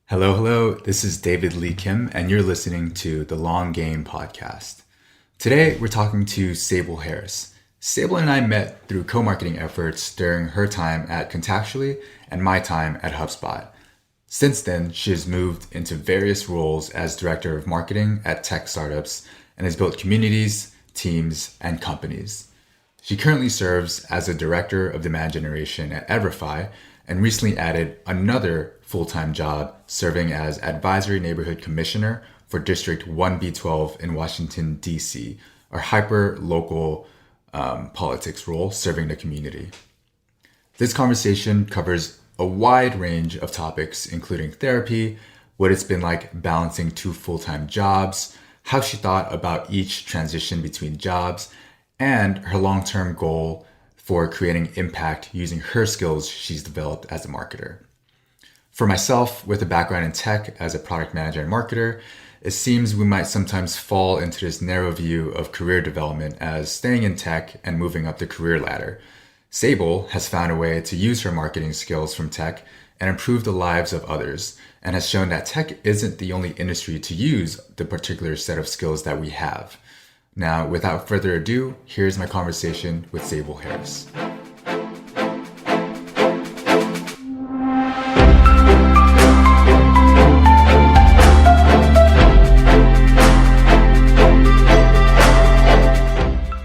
Hello, hello. This is David Lee Kim, and you're listening to the Long Game Podcast. Today, we're talking to Sabel Harris. Sabel and I met through co marketing efforts during her time at Contactually and my time at HubSpot. Since then, she has moved into various roles as director of marketing at tech startups and has built communities, teams, and companies. She currently serves as a director of demand generation at EVERFI and recently added another full-time job serving as advisory neighborhood commissioner for District 1B12 in Washington, D.C., a hyper-local politics role serving the community. This conversation covers a wide range of topics, including therapy, what it's been like balancing two full-time jobs, how she thought about each transition between jobs, and her long-term goal for creating impact using her skills she's developed as a marketer. For myself, with a background in tech as a product manager and marketer, it seems we might sometimes fall into this narrow view of career development as staying in tech and moving up the career ladder. Sabel has found a way to use her marketing skills from tech and improve the lives of others, and has shown that tech isn't the only industry to use the particular set of skills that we have. Now, without further ado, here's my conversation with Sabel Harris.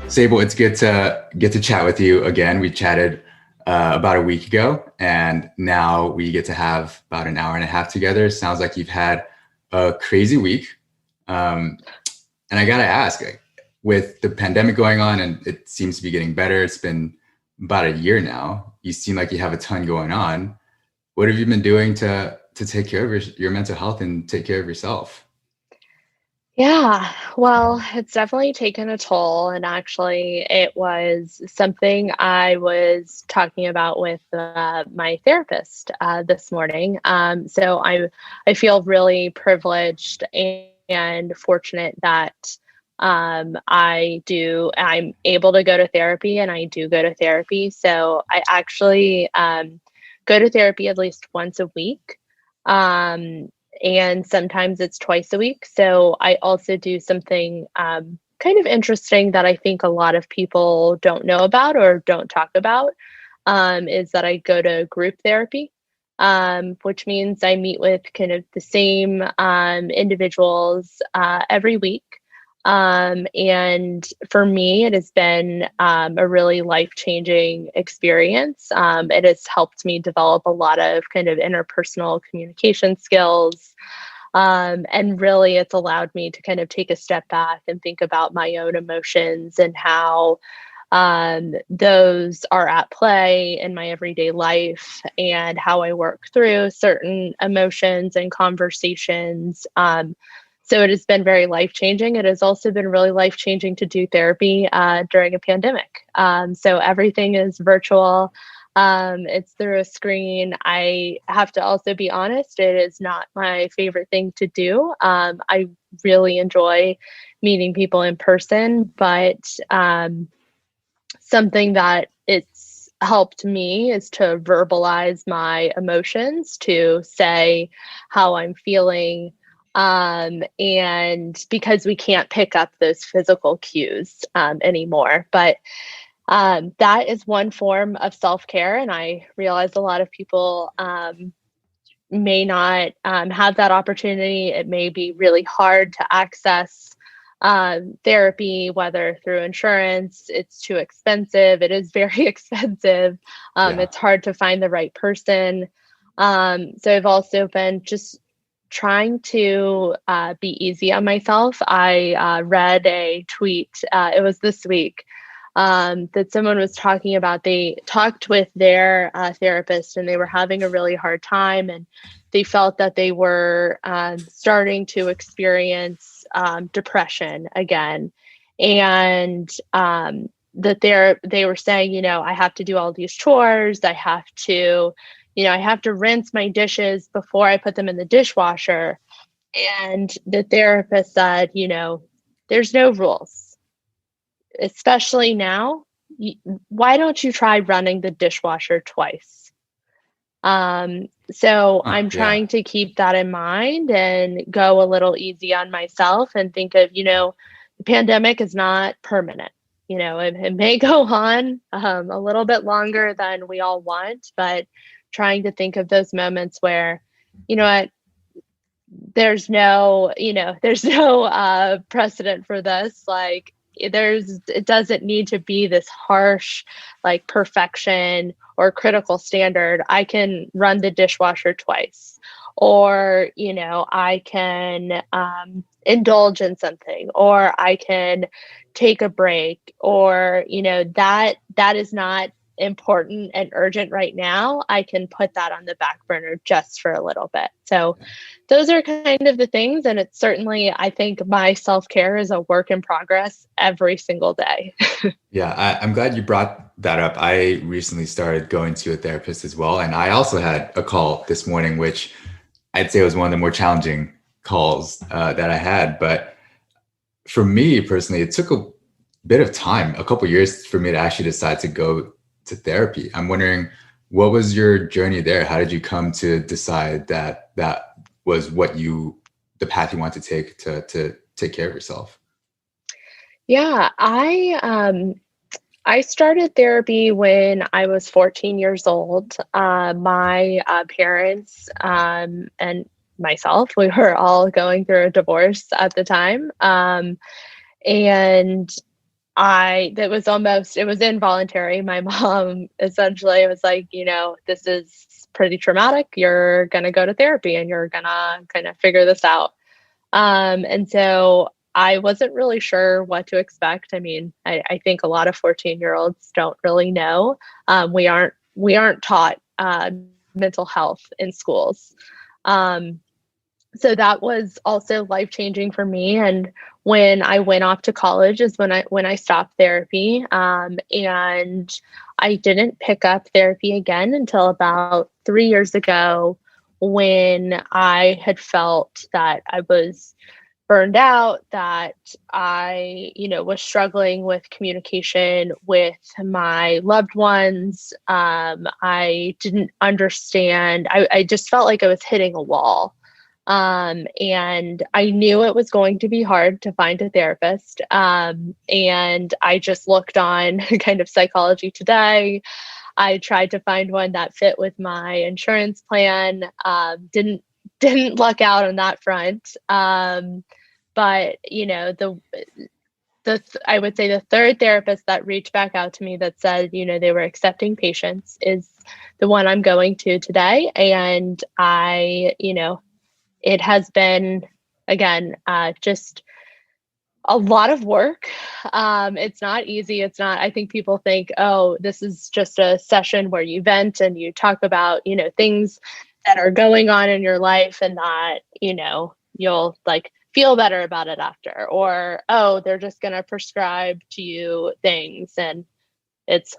Sabel, it's good to get to chat with you again. We chatted about a week ago, and now we get to have about an hour and a half together. Sounds like you've had a crazy week. And I gotta ask, with the pandemic going on, and it seems to be getting better, it's been about a year now. You seem like you have a ton going on. What have you been doing to take care of your mental health and take care of yourself? Yeah, well, it's definitely taken a toll. And actually, it was something I was talking about with my therapist this morning. So I feel really privileged and fortunate that I'm able to go to therapy and I do go to therapy. So I actually go to therapy at least once a week. Um, and sometimes it's twice a week. So I also do something kind of interesting that I think a lot of people don't know about or don't talk about, is that I go to group therapy, which means I meet with kind of the same individuals every week. And for me, it has been a really life-changing experience. It has helped me develop a lot of kind of interpersonal communication skills. And really, it's allowed me to kind of take a step back and think about my own emotions and how those are at play in my everyday life and how I work through certain emotions and conversations. So it has been very life-changing. It has also been really life-changing to do therapy during a pandemic. So everything is virtual. It's through a screen. I have to also be honest, it is not my favorite thing to do. I really enjoy meeting people in person, but something that it's helped me is to verbalize my emotions, to say how I'm feeling. And because we can't pick up those physical cues anymore. But that is one form of self-care. And I realize a lot of people may not have that opportunity. It may be really hard to access therapy, whether through insurance. It's too expensive. It is very expensive. Yeah. It's hard to find the right person. So I've also been just trying to be easy on myself. I read a tweet, it was this week, that someone was talking about, they talked with their therapist and they were having a really hard time, and they felt that they were starting to experience depression again. And they were saying, I have to do all these chores. I have to rinse my dishes before I put them in the dishwasher. And the therapist said, there's no rules, especially now. Why don't you try running the dishwasher twice? So Huh, I'm yeah. trying to keep that in mind and go a little easy on myself and think of, the pandemic is not permanent. It may go on a little bit longer than we all want, but trying to think of those moments where, what, there's no precedent for this. Like, it doesn't need to be this harsh, like, perfection or critical standard. I can run the dishwasher twice, or I can indulge in something, or I can take a break, or that is not important and urgent right now. I can put that on the back burner just for a little bit. So those are kind of the things. And it's certainly, I think my self-care is a work in progress every single day. Yeah, I'm glad you brought that up. I recently started going to a therapist as well. And I also had a call this morning, which I'd say was one of the more challenging calls that I had. But for me personally, it took a bit of time, a couple years for me to actually decide to go to therapy. I'm wondering, what was your journey there? How did you come to decide that that was the path you want to take to take care of yourself? Yeah, I started therapy when I was 14 years old. My parents and myself, we were all going through a divorce at the time. And it was involuntary. My mom essentially was like, this is pretty traumatic. You're going to go to therapy and you're going to kind of figure this out. And so I wasn't really sure what to expect. I mean, I think a lot of 14-year-olds don't really know. We aren't taught mental health in schools. So that was also life-changing for me. And when I went off to college is when I stopped therapy. And I didn't pick up therapy again until about 3 years ago, when I had felt that I was burned out, that I, was struggling with communication with my loved ones. I didn't understand. I just felt like I was hitting a wall. And I knew it was going to be hard to find a therapist. And I just looked on kind of Psychology Today. I tried to find one that fit with my insurance plan. Didn't luck out on that front. But I would say the third therapist that reached back out to me that said, they were accepting patients, is the one I'm going to today. And it has been, again, just a lot of work. It's not easy. I think people think, oh, this is just a session where you vent and you talk about, things that are going on in your life, and that, you'll like feel better about it after, or, oh, they're just going to prescribe to you things. And it's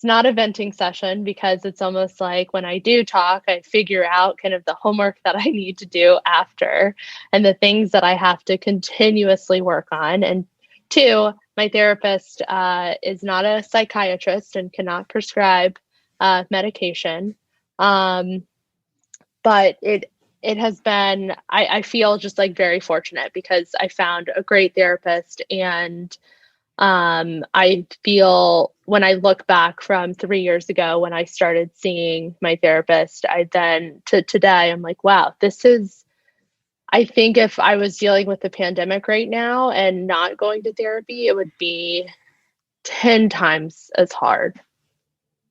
not a venting session, because it's almost like when I do talk, I figure out kind of the homework that I need to do after, and the things that I have to continuously work on. And two, my therapist is not a psychiatrist and cannot prescribe medication. But it has been, I feel just like very fortunate, because I found a great therapist. And I feel, when I look back from 3 years ago when I started seeing my therapist, to today, I'm like, wow, I think if I was dealing with the pandemic right now and not going to therapy, it would be 10 times as hard.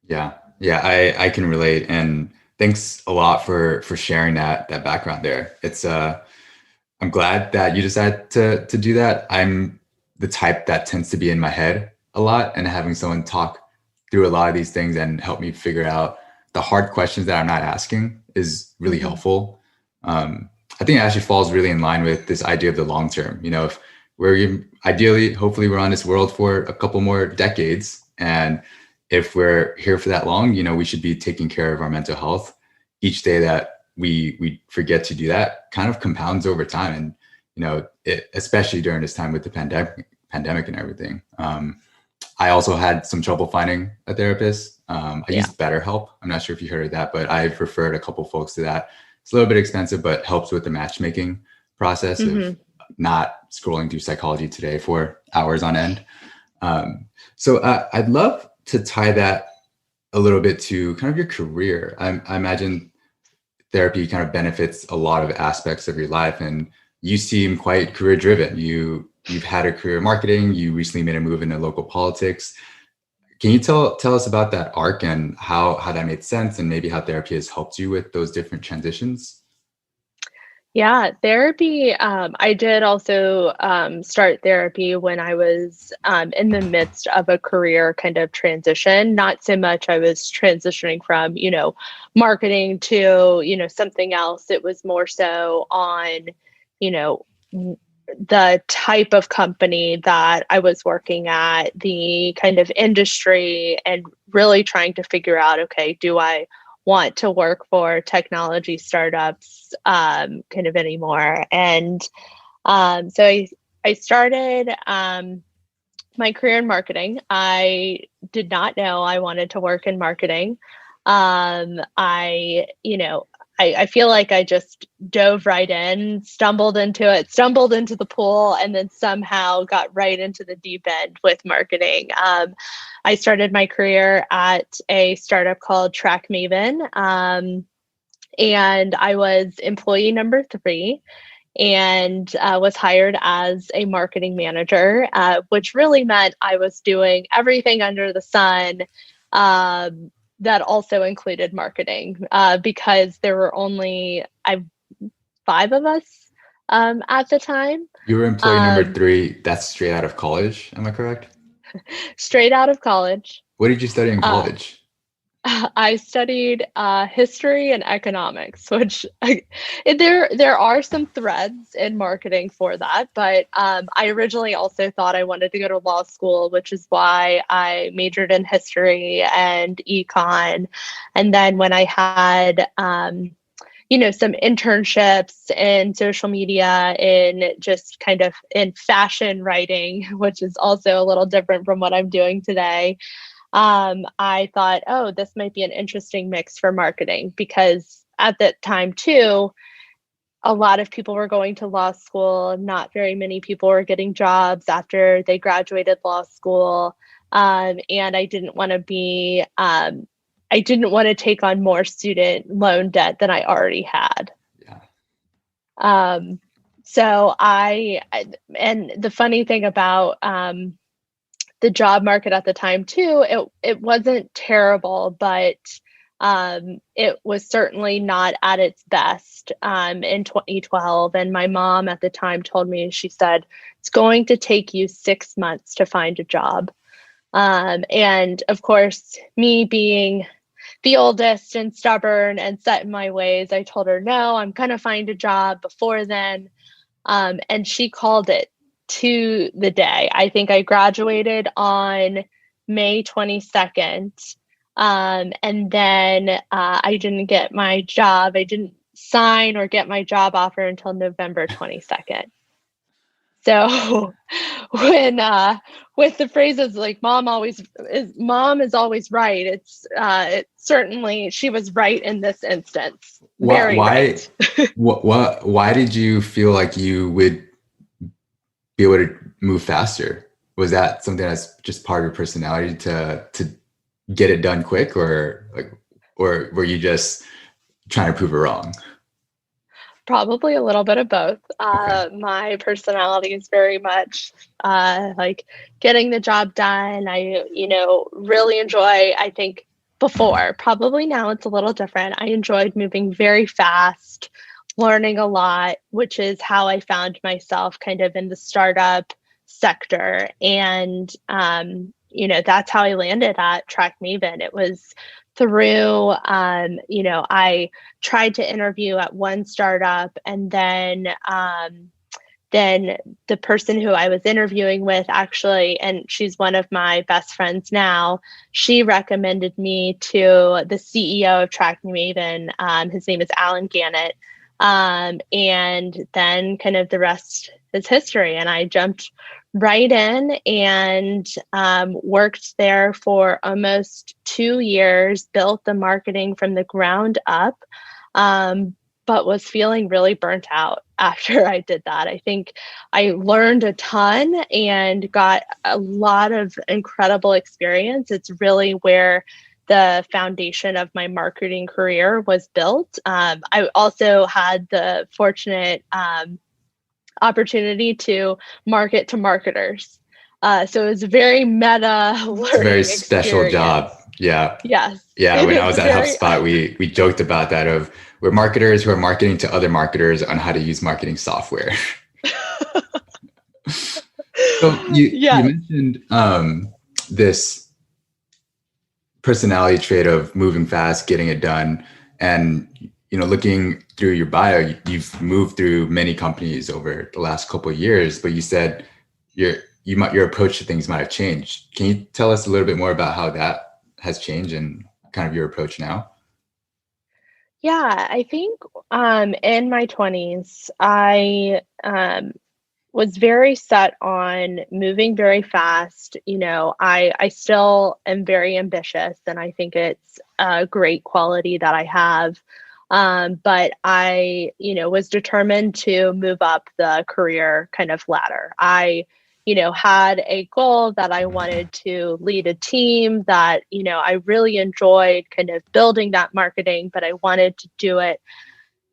Yeah, yeah, I can relate, and thanks a lot for sharing that background there. It's I'm glad that you decided to do that. I'm the type that tends to be in my head a lot, and having someone talk through a lot of these things and help me figure out the hard questions that I'm not asking is really Mm-hmm. helpful. I think it actually falls really in line with this idea of the long term. If we're ideally, hopefully, we're on this world for a couple more decades, and if we're here for that long, we should be taking care of our mental health. Each day that we forget to do that kind of compounds over time, and especially during this time with the pandemic and everything. I also had some trouble finding a therapist. I use BetterHelp. I'm not sure if you heard of that, but I've referred a couple folks to that. It's a little bit expensive, but helps with the matchmaking process of not scrolling through Psychology Today for hours on end. So I'd love to tie that a little bit to kind of your career. I imagine therapy kind of benefits a lot of aspects of your life, and you seem quite career driven. You've had a career in marketing. You recently made a move into local politics. Can you tell us about that arc and how that made sense, and maybe how therapy has helped you with those different transitions? Yeah, therapy. I did also start therapy when I was in the midst of a career kind of transition. Not so much I was transitioning from, marketing to, something else. It was more so on, you know, the type of company that I was working at, the kind of industry, and really trying to figure out, okay, do I want to work for technology startups kind of anymore? And so I started my career in marketing. I did not know I wanted to work in marketing. I feel like I just dove right in, stumbled into the pool, and then somehow got right into the deep end with marketing. I started my career at a startup called TrackMaven, and I was employee number 3, and was hired as a marketing manager, which really meant I was doing everything under the sun. That also included marketing, because there were only 5 of us at the time. You were employee number 3. That's straight out of college. Am I correct? Straight out of college. What did you study in college? I studied history and economics, which there are some threads in marketing for that. But I originally also thought I wanted to go to law school, which is why I majored in history and econ. And then when I had some internships in social media, in just kind of in fashion writing, which is also a little different from what I'm doing today. I thought, oh, this might be an interesting mix for marketing, because at that time too, a lot of people were going to law school. Not very many people were getting jobs after they graduated law school. And I didn't want to take on more student loan debt than I already had. Yeah. So and the funny thing about, the job market at the time too, it wasn't terrible, but it was certainly not at its best in 2012. And my mom at the time told me, she said, it's going to take you 6 months to find a job. And of course, me being the oldest and stubborn and set in my ways, I told her, no, I'm going to find a job before then. And she called it to the day. I think I graduated on May 22nd. And then I didn't get my job. I didn't sign or get my job offer until November 22nd. So when with the phrases like mom is always right, it's certainly she was right in this instance. Very right. Why did you feel like you would be able to move faster? Was that something that's just part of your personality to get it done quick, or were you just trying to prove it wrong? Probably a little bit of both. Okay. My personality is very much like getting the job done. I, really enjoy, I think before, probably now it's a little different. I enjoyed moving very fast, learning a lot, which is how I found myself kind of in the startup sector. And, that's how I landed at TrackMaven. It was through, I tried to interview at one startup, and then the person who I was interviewing with actually, and she's one of my best friends now, she recommended me to the CEO of TrackMaven. His name is Alan Gannett. And then kind of the rest is history. And I jumped right in and worked there for almost 2 years, built the marketing from the ground up, but was feeling really burnt out after I did that. I think I learned a ton and got a lot of incredible experience. It's really where the foundation of my marketing career was built. I also had the fortunate opportunity to market to marketers. So it was a very meta It's a very learning special experience. job. Yeah. Yes, Yeah. it When I is was at very. HubSpot, we joked about that of we're marketers who are marketing to other marketers on how to use marketing software. So you Yes. mentioned this personality trait of moving fast, getting it done, and looking through your bio, you've moved through many companies over the last couple of years. But you said your approach to things might have changed. Can you tell us a little bit more about how that has changed and kind of your approach now? Yeah, I think in my 20s, I was very set on moving very fast. I still am very ambitious, and I think it's a great quality that I have. But I, was determined to move up the career kind of ladder. I, had a goal that I wanted to lead a team that, I really enjoyed kind of building that marketing, but I wanted to do it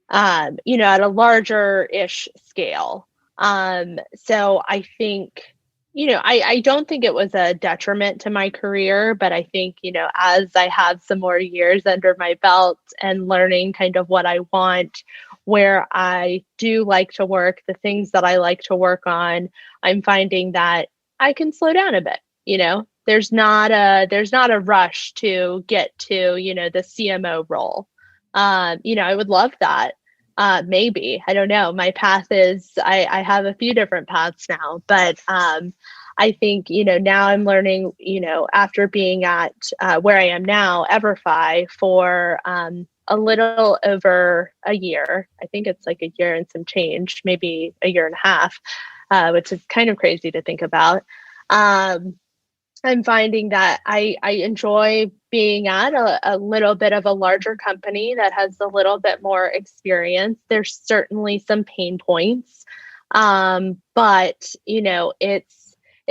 at a larger-ish scale. So I think, I don't think it was a detriment to my career, but I think, as I have some more years under my belt and learning kind of what I want, where I do like to work, the things that I like to work on, I'm finding that I can slow down a bit, there's not a rush to get to, the CMO role. I would love that. Maybe, I don't know. My path is, I have a few different paths now, but I think, now I'm learning, after being at where I am now, EVERFI, for a little over a year. I think it's like a year and some change, maybe a year and a half, which is kind of crazy to think about. Um, I'm finding that I enjoy being at a little bit of a larger company that has a little bit more experience. There's certainly some pain points, but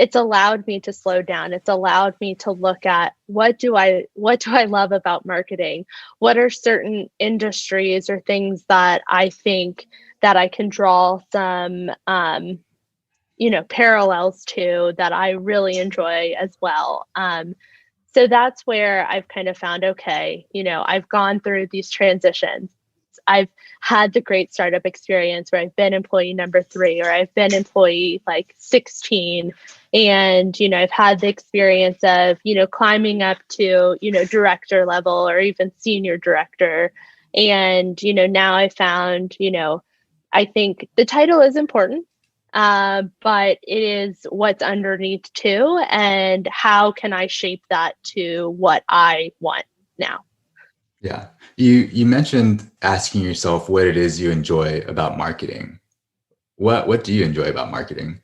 it's allowed me to slow down. It's allowed me to look at what do I love about marketing? What are certain industries or things that I think that I can draw some parallels to that I really enjoy as well. So that's where I've kind of found, okay, I've gone through these transitions. I've had the great startup experience where I've been employee number 3, or I've been employee like 16. And, I've had the experience of, climbing up to, director level or even senior director. And, now I found, I think the title is important, but it is what's underneath too, and how can I shape that to what I want now. Yeah. You mentioned asking yourself what it is you enjoy about marketing. What do you enjoy about marketing?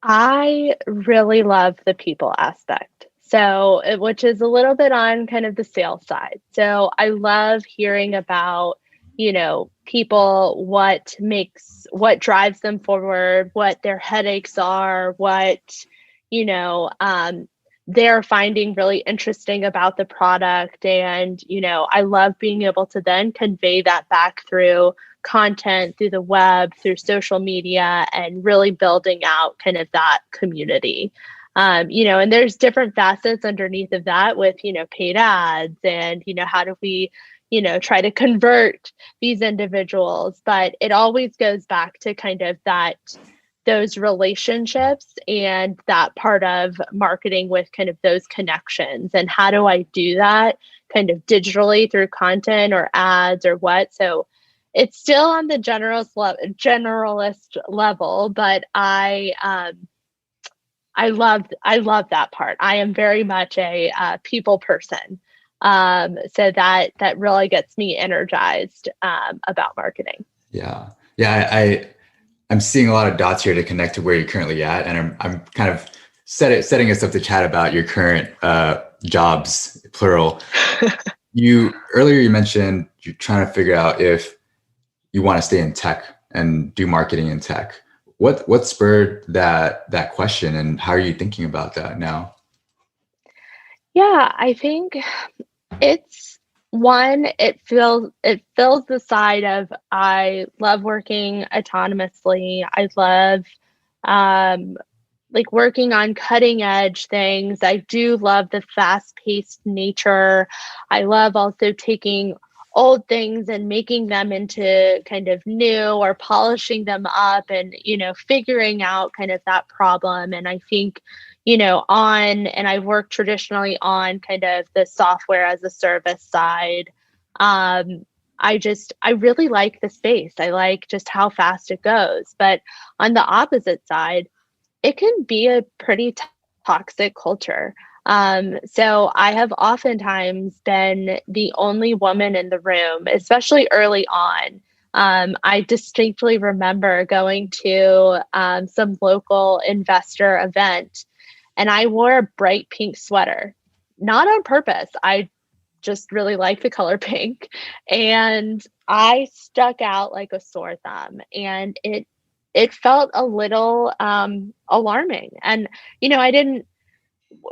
I really love the people aspect. So, which is a little bit on kind of the sales side. So, I love hearing about, people, what drives them forward, what their headaches are, what, you know, um, they're finding really interesting about the product. And, I love being able to then convey that back through content, through the web, through social media, and really building out kind of that community. And there's different facets underneath of that with, paid ads and, how do we, try to convert these individuals. But it always goes back to kind of those relationships and that part of marketing with kind of those connections. And how do I do that kind of digitally through content or ads or what? So it's still on the generalist level, but I love that part. I am very much a people person, so that really gets me energized about marketing. Yeah. Yeah. I'm seeing a lot of dots here to connect to where you're currently at, and I'm kind of setting us up to chat about your current jobs, plural. You earlier you mentioned you're trying to figure out if you want to stay in tech and do marketing in tech. What spurred that question, and how are you thinking about that now? Yeah, I think it's one, it fills the side of I love working autonomously. I love um like working on cutting edge things. I do love the fast paced nature. I love also taking old things and making them into kind of new or polishing them up and, figuring out kind of that problem. And I think, and I work traditionally on kind of the software as a service side. Um, I really like the space. I like just how fast it goes. But on the opposite side, it can be a pretty toxic culture. So I have oftentimes been the only woman in the room, especially early on. I distinctly remember going to some local investor event, and I wore a bright pink sweater, not on purpose. I just really like the color pink, and I stuck out like a sore thumb, and it felt a little alarming. And I didn't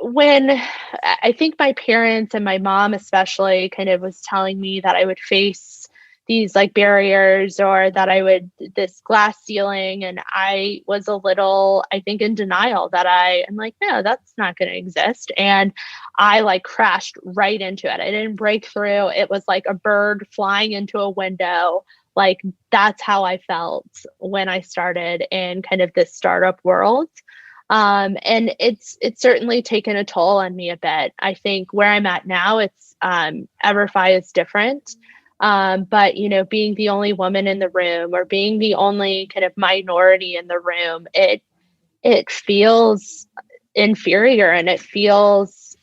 when I think my parents and my mom especially kind of was telling me that I would face these like barriers or that I would this glass ceiling, and I was a little, I think, in denial that I'm like, no, that's not going to exist. And I like crashed right into it. I didn't break through. It was like a bird flying into a window. Like that's how I felt when I started in kind of this startup world. And it's certainly taken a toll on me a bit. I think where I'm at now, it's EVERFI is different. But being the only woman in the room or being the only kind of minority in the room, it feels inferior, and it feels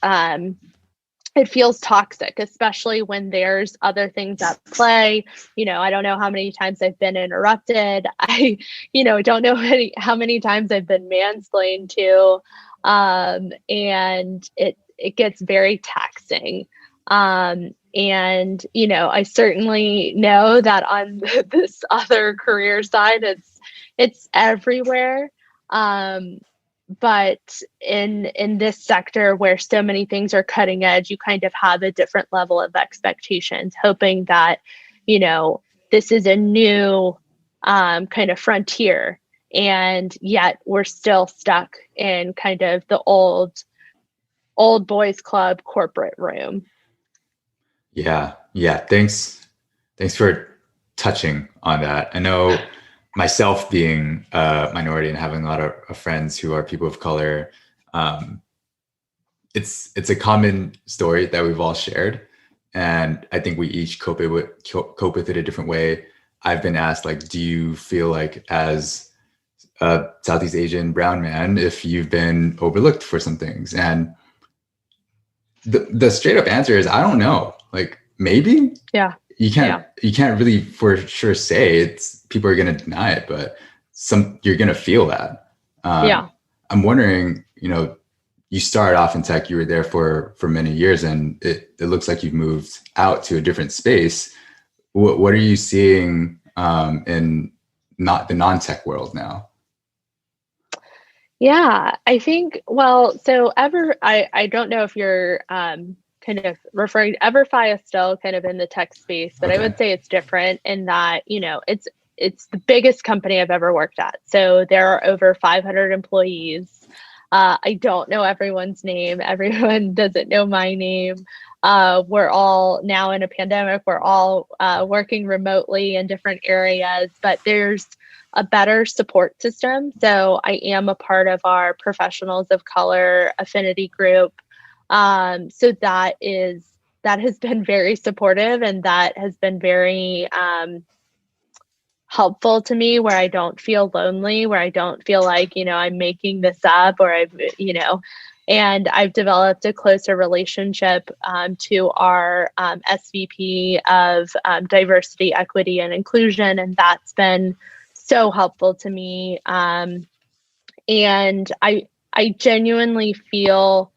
toxic, especially when there's other things at play. I don't know how many times I've been interrupted. I, don't know how many times I've been mansplained to. And it gets very taxing. And, I certainly know that on this other career side, it's everywhere. But in this sector where so many things are cutting edge, you kind of have a different level of expectations, hoping that, this is a new kind of frontier. And yet we're still stuck in kind of the old boys club corporate room. Yeah, yeah. Thanks for touching on that. I know myself being a minority and having a lot of friends who are people of color, it's a common story that we've all shared, and I think we each cope with it a different way. I've been asked, like, do you feel like, as a Southeast Asian brown man, if you've been overlooked for some things? And the straight up answer is, I don't know. Like, maybe. Yeah. You can't really for sure say. It's people are going to deny it, but you're going to feel that. Yeah. I'm wondering, you started off in tech, you were there for many years, and it looks like you've moved out to a different space. What are you seeing in not the non-tech world now? Yeah, I think, well, so I don't know if you're kind of referring to EVERFI is still kind of in the tech space, but okay. I would say it's different in that, it's the biggest company I've ever worked at. So there are over 500 employees. I don't know everyone's name. Everyone doesn't know my name. We're all now in a pandemic. We're all working remotely in different areas, but there's a better support system. So I am a part of our professionals of color affinity group. So that has been very supportive, and that has been very helpful to me, where I don't feel lonely, where I don't feel like, I'm making this up, or and I've developed a closer relationship to our SVP of diversity, equity, and inclusion. And that's been so helpful to me. And I genuinely feel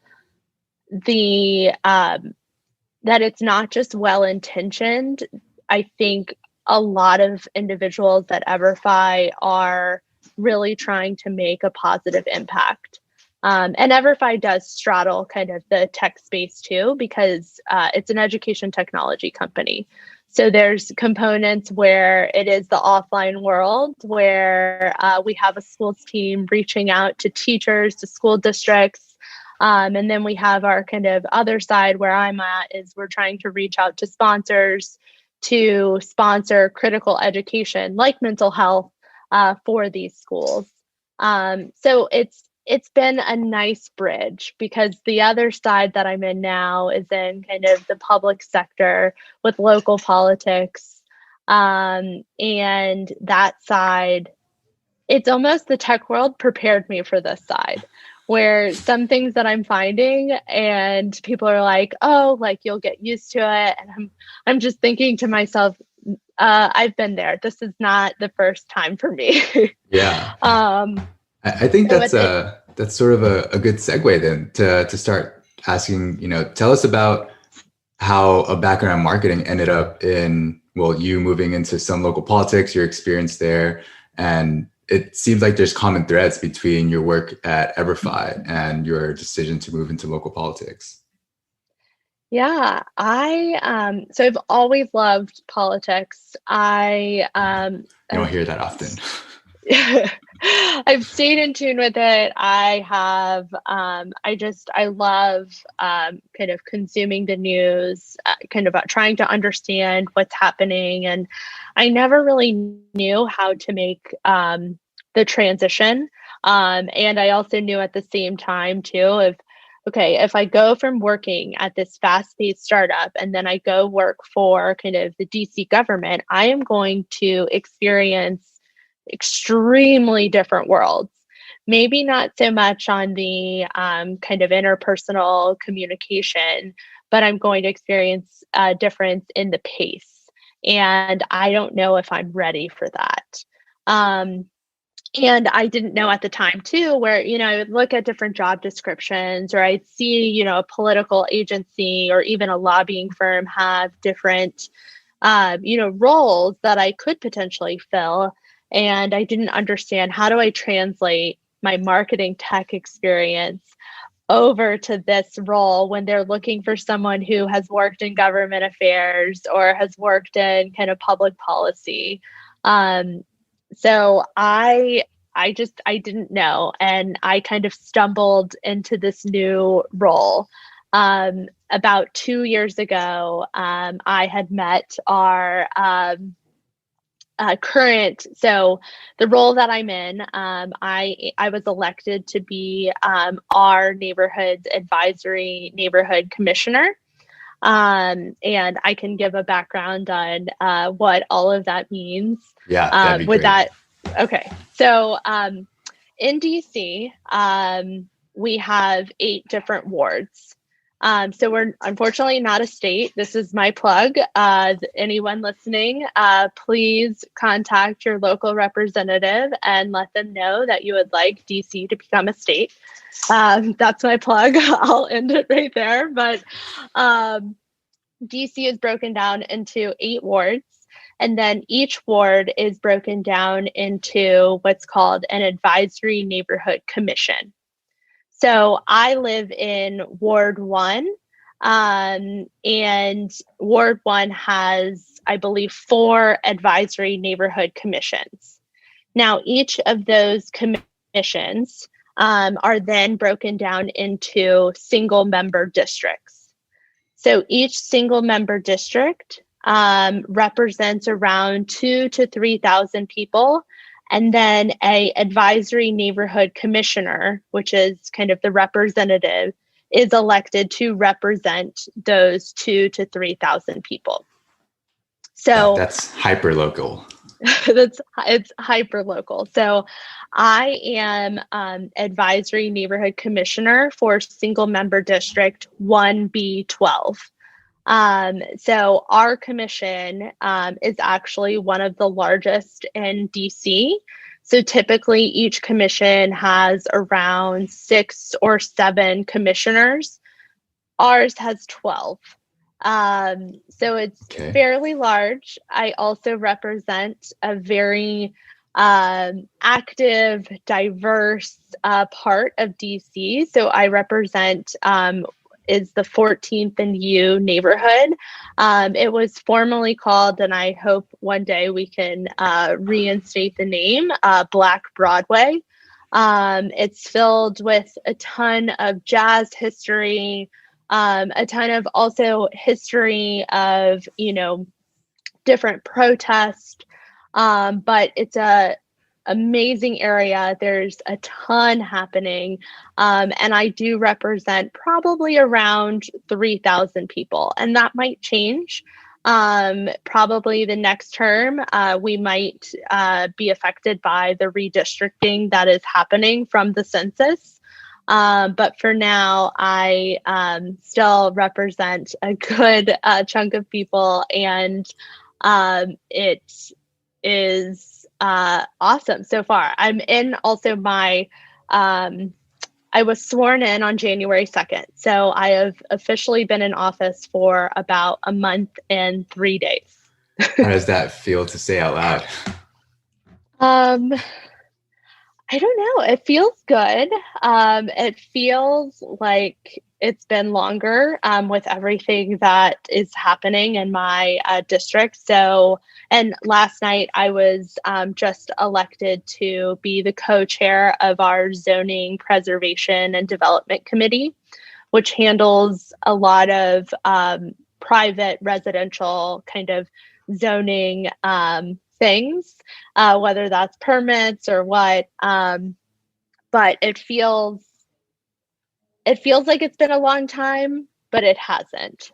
the that it's not just well-intentioned. I think a lot of individuals at EVERFI are really trying to make a positive impact. And EVERFI does straddle kind of the tech space too, because it's an education technology company. So there's components where it is the offline world, where we have a schools team reaching out to teachers, to school districts. And then we have our kind of other side where I'm at is we're trying to reach out to sponsors to sponsor critical education like mental health for these schools. So it's been a nice bridge, because the other side that I'm in now is in kind of the public sector with local politics. And that side, it's almost the tech world prepared me for this side, where some things that I'm finding and people are like, oh, like you'll get used to it. And I'm just thinking to myself, I've been there. This is not the first time for me. Yeah. I think that's sort of a good segue then to start asking, tell us about how a background in marketing ended up in, well, you moving into some local politics, your experience there, and it seems like there's common threads between your work at EVERFI and your decision to move into local politics. Yeah, so I've always loved politics. You don't hear that often. I've stayed in tune with it. I have, I love kind of consuming the news, kind of trying to understand what's happening. And I never really knew how to make the transition. And I also knew at the same time too, if I go from working at this fast-paced startup and then I go work for kind of the DC government, I am going to experience extremely different worlds. Maybe not so much on the kind of interpersonal communication, but I'm going to experience a difference in the pace. And I don't know if I'm ready for that. And I didn't know at the time too, where, I would look at different job descriptions, or I'd see, a political agency or even a lobbying firm have different, roles that I could potentially fill. And I didn't understand, how do I translate my marketing tech experience over to this role when they're looking for someone who has worked in government affairs or has worked in kind of public policy. So I didn't know, and I kind of stumbled into this new role. About 2 years ago, I had met our current, so the role that I'm in, I was elected to be our neighborhood's advisory neighborhood commissioner. And I can give a background on what all of that means. Yeah, that'd be great. That, okay. So in DC, we have 8 different wards. So we're unfortunately not a state. This is my plug. Anyone listening, please contact your local representative and let them know that you would like DC to become a state. That's my plug. I'll end it right there. But DC is broken down into 8 wards. And then each ward is broken down into what's called an advisory neighborhood commission. So I live in Ward 1, and Ward 1 has, I believe, 4 advisory neighborhood commissions. Now, each of those commissions are then broken down into single member districts. So each single member district represents around 2,000 to 3,000 people. And then a advisory neighborhood commissioner, which is kind of the representative, is elected to represent those 2,000 to 3,000 people. So that's hyper local. It's hyper local. So I am advisory neighborhood commissioner for single member district 1B12. So our commission is actually one of the largest in DC. So typically each commission has around 6 or 7 commissioners. Ours has 12. So it's Okay. fairly large. I also represent a very active, diverse part of DC. So I represent is the 14th and U neighborhood. It was formerly called, and I hope one day we can reinstate the name, Black Broadway. It's filled with a ton of jazz history, a ton of also history of, different protests. But it's a amazing area. There's a ton happening. And I do represent probably around 3,000 people, and that might change. Probably the next term, we might be affected by the redistricting that is happening from the census. But for now, I still represent a good chunk of people, and it is awesome so far. I'm in also my, I was sworn in on January 2nd. So I have officially been in office for about a month and 3 days. How does that feel to say out loud? Um, I don't know. It feels good. It feels like it's been longer with everything that is happening in my district. So, and last night I was just elected to be the co-chair of our Zoning Preservation and Development Committee, which handles a lot of private residential kind of zoning things, whether that's permits or what. But it feels like it's been a long time, but it hasn't.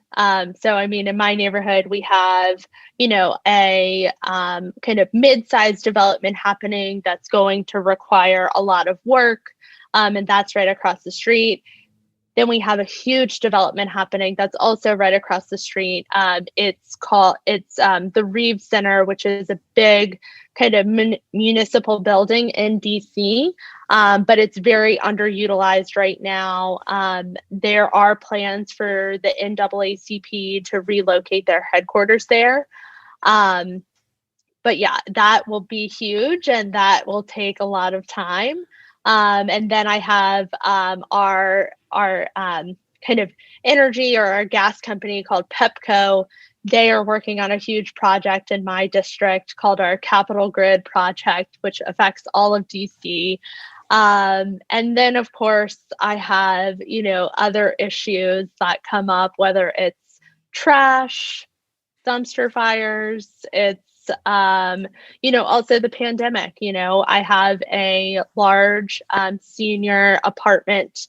So, I mean, in my neighborhood, we have, a kind of mid-sized development happening that's going to require a lot of work, and that's right across the street. Then we have a huge development happening that's also right across the street. It's the Reeves Center, which is a big kind of municipal building in DC, but it's very underutilized right now. There are plans for the NAACP to relocate their headquarters there. But yeah, that will be huge, and that will take a lot of time. And then I have our kind of energy, or our gas company called Pepco. They are working on a huge project in my district called our Capital Grid project, which affects all of DC. And then, of course, I have, other issues that come up, whether it's trash, dumpster fires, it's also the pandemic. I have a large senior apartment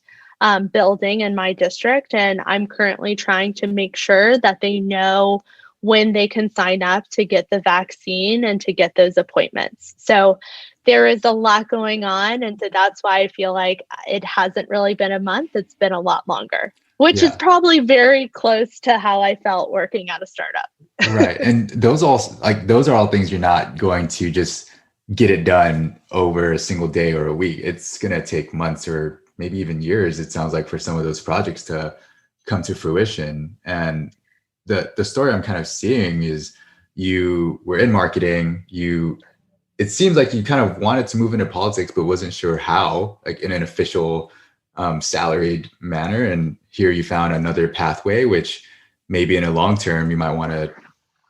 building in my district, and I'm currently trying to make sure that they know when they can sign up to get the vaccine and to get those appointments. So there is a lot going on, and so that's why I feel like it hasn't really been a month. It's been a lot longer, which is Yeah. probably very close to how I felt working at a startup. Right. And those are all things you're not going to just get it done over a single day or a week. It's going to take months or maybe even years, it sounds like, for some of those projects to come to fruition. And the story I'm kind of seeing is you were in marketing, it seems like you kind of wanted to move into politics, but wasn't sure how, like in an official salaried manner. And here you found another pathway, which maybe in a long term, you might want to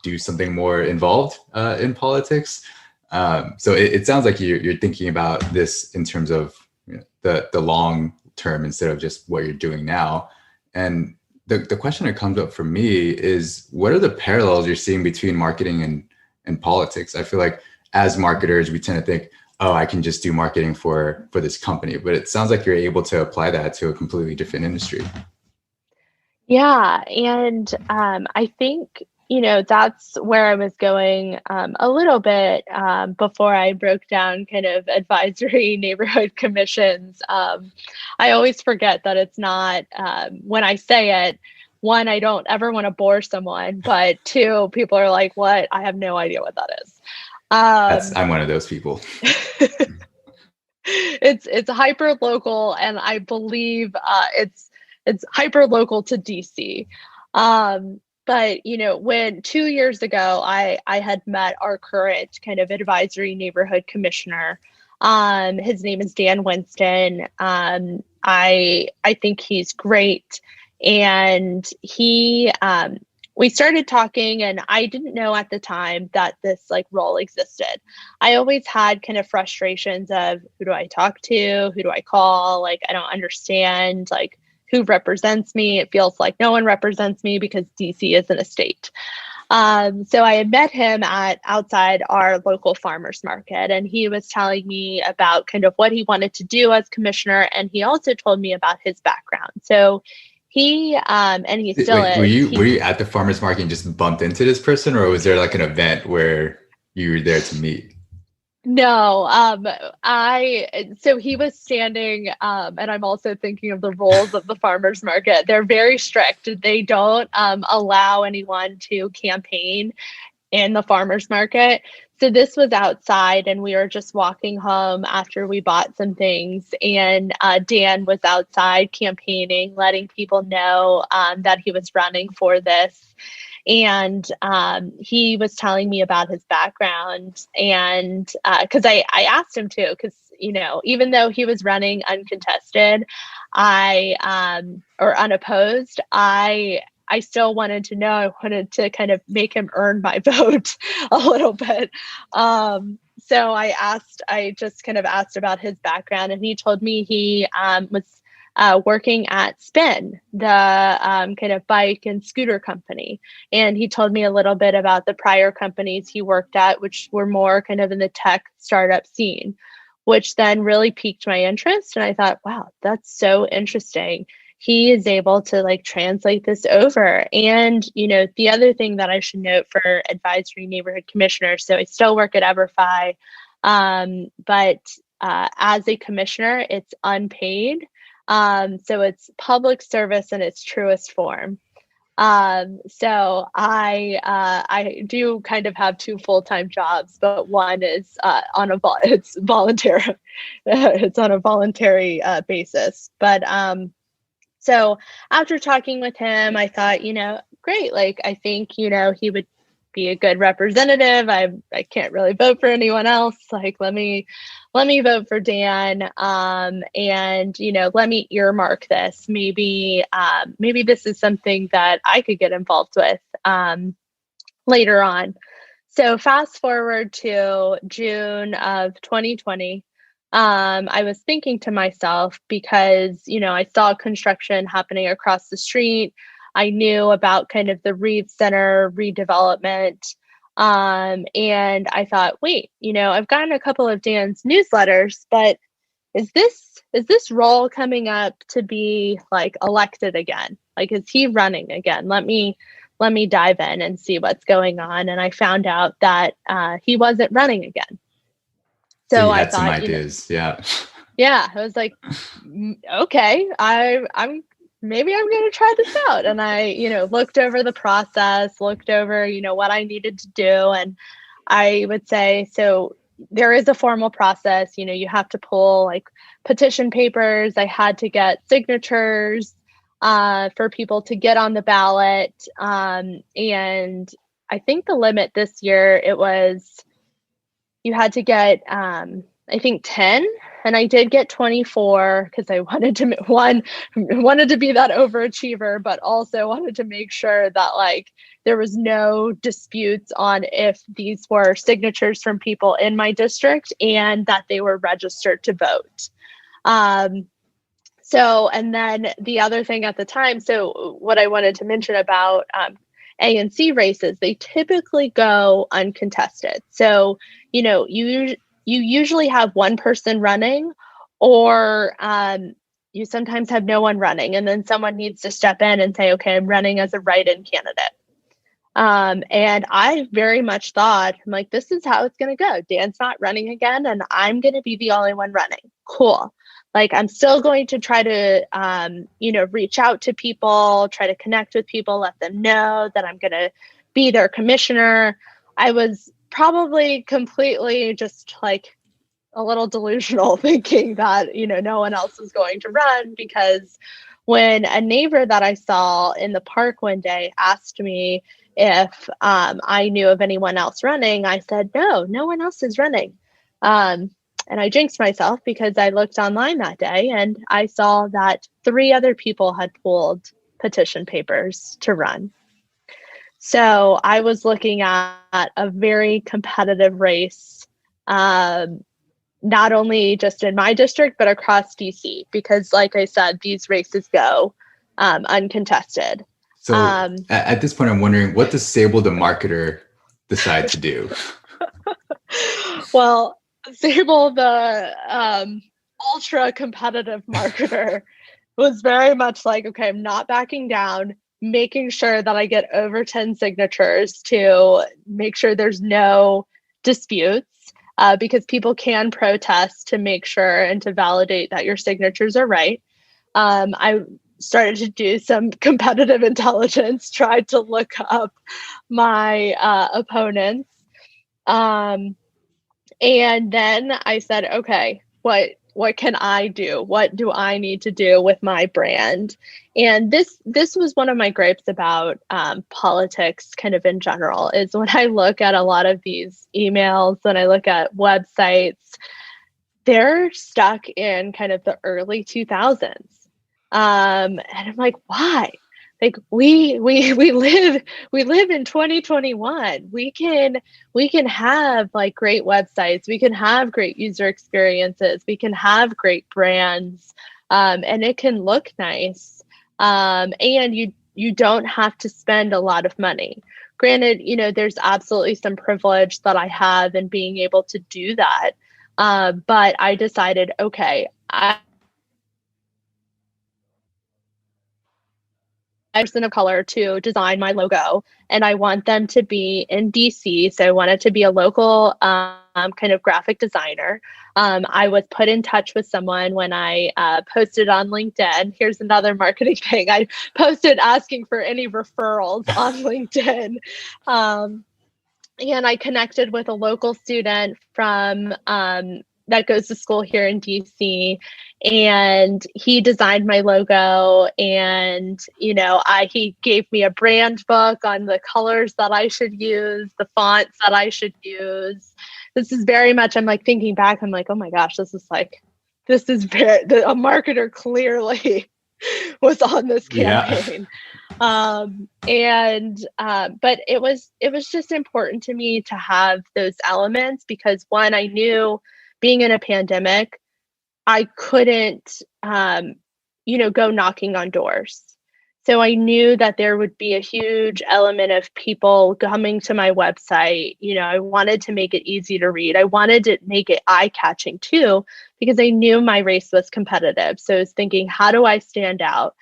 do something more involved in politics. So it sounds like you're thinking about this in terms of the long term instead of just what you're doing now. And the question that comes up for me is, what are the parallels you're seeing between marketing and politics? I feel like as marketers, we tend to think, oh, I can just do marketing for this company. But it sounds like you're able to apply that to a completely different industry. Yeah. And I think, that's where I was going a little bit before I broke down kind of advisory neighborhood commissions. I always forget that it's not, when I say it, one, I don't ever want to bore someone, but two, people are like, what? I have no idea what that is. I'm one of those people. It's hyper local, and I believe it's hyper local to DC. But when 2 years ago I had met our current kind of advisory neighborhood commissioner. His name is Dan Winston. I think he's great, and we started talking, and I didn't know at the time that this like role existed. I always had kind of frustrations of, who do I talk to? Who do I call? Like, I don't understand, like, who represents me. It feels like no one represents me because DC isn't a state. So I had met him outside our local farmers market, and he was telling me about kind of what he wanted to do as commissioner. And he also told me about his background. So and he still is. Were you at the farmer's market and just bumped into this person, or was there like an event where you were there to meet? No, so he was standing, and I'm also thinking of the rules of the farmers market. They're very strict. They don't allow anyone to campaign in the farmers market. So this was outside, and we were just walking home after we bought some things, and Dan was outside campaigning, letting people know that he was running for this. And he was telling me about his background, and because I asked him to, because even though he was running uncontested, or unopposed, I still wanted to know. I wanted to kind of make him earn my vote a little bit. So I just kind of asked about his background, and he told me he was working at Spin, the kind of bike and scooter company. And he told me a little bit about the prior companies he worked at, which were more kind of in the tech startup scene, which then really piqued my interest. And I thought, wow, that's so interesting. He is able to like translate this over. And, the other thing that I should note for advisory neighborhood commissioners, so I still work at EVERFI, but as a commissioner, it's unpaid. So it's public service in its truest form. So I do kind of have two full-time jobs, but one is it's voluntary. It's on a voluntary basis. But so after talking with him, I thought, great. Like, I think, he would be a good representative. I can't really vote for anyone else. Like, let me vote for Dan. And, let me earmark this. Maybe this is something that I could get involved with later on. So fast forward to June of 2020. I was thinking to myself, because, I saw construction happening across the street. I knew about kind of the Reed Center redevelopment. And I thought, wait, I've gotten a couple of Dan's newsletters, but is this role coming up to be like elected again? Like, is he running again? Let me dive in and see what's going on. And I found out that he wasn't running again. So I thought, some ideas. Yeah. Yeah. I was like, okay, maybe I'm going to try this out. And I, looked over the process, looked over, what I needed to do. And I would say, so there is a formal process, you have to pull like petition papers. I had to get signatures for people to get on the ballot. And I think the limit this year, it was, you had to get, I think 10, and I did get 24 because I wanted to be that overachiever, but also wanted to make sure that like there was no disputes on if these were signatures from people in my district and that they were registered to vote. So, and then the other thing at the time, so what I wanted to mention about A and C races, they typically go uncontested. So, you usually have one person running, or you sometimes have no one running, and then someone needs to step in and say, okay, I'm running as a write-in candidate. And I very much thought, I'm like, this is how it's going to go. Dan's not running again, and I'm going to be the only one running. Cool. Like, I'm still going to try to, reach out to people, try to connect with people, let them know that I'm going to be their commissioner. I was probably completely just like a little delusional thinking that, no one else was going to run, because when a neighbor that I saw in the park one day asked me if I knew of anyone else running, I said, no one else is running. And I jinxed myself, because I looked online that day and I saw that 3 other people had pulled petition papers to run. So I was looking at a very competitive race, not only just in my district, but across DC, because like I said, these races go uncontested. So at this point, I'm wondering, what does Sabel the marketer decide to do? Well, Sabel, the ultra competitive marketer, was very much like, okay, I'm not backing down, making sure that I get over 10 signatures to make sure there's no disputes, because people can protest to make sure and to validate that your signatures are right. I started to do some competitive intelligence, tried to look up my opponents. And then I said, okay, what can I do? What do I need to do with my brand? And this was one of my gripes about politics kind of in general, is when I look at a lot of these emails, when I look at websites, they're stuck in kind of the early 2000s. And I'm like, why? Like, we live in 2021. We can have like great websites. We can have great user experiences. We can have great brands, and it can look nice. And you don't have to spend a lot of money. Granted, there's absolutely some privilege that I have in being able to do that. But I decided, okay, person of color to design my logo, and I want them to be in DC. So I want it to be a local kind of graphic designer. I was put in touch with someone when I posted on LinkedIn. Here's another marketing thing. I posted asking for any referrals on LinkedIn. And I connected with a local student from that goes to school here in DC, and he designed my logo, and he gave me a brand book on the colors that I should use, the fonts that I should use. This is very much, I'm like thinking back, I'm like, oh my gosh, this is very, a marketer clearly was on this campaign. Yeah. But it was just important to me to have those elements, because one, I knew being in a pandemic, I couldn't, go knocking on doors. So I knew that there would be a huge element of people coming to my website. I wanted to make it easy to read. I wanted to make it eye-catching too, because I knew my race was competitive. So I was thinking, how do I stand out?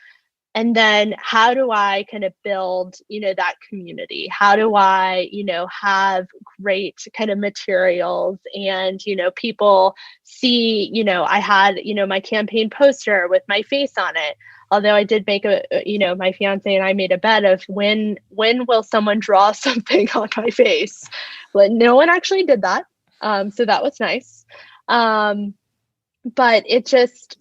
And then how do I kind of build, that community? How do I, have great kind of materials, and, people see, I had, my campaign poster with my face on it. Although I did make my fiance and I made a bet of when will someone draw something on my face? But no one actually did that. So that was nice. But it just,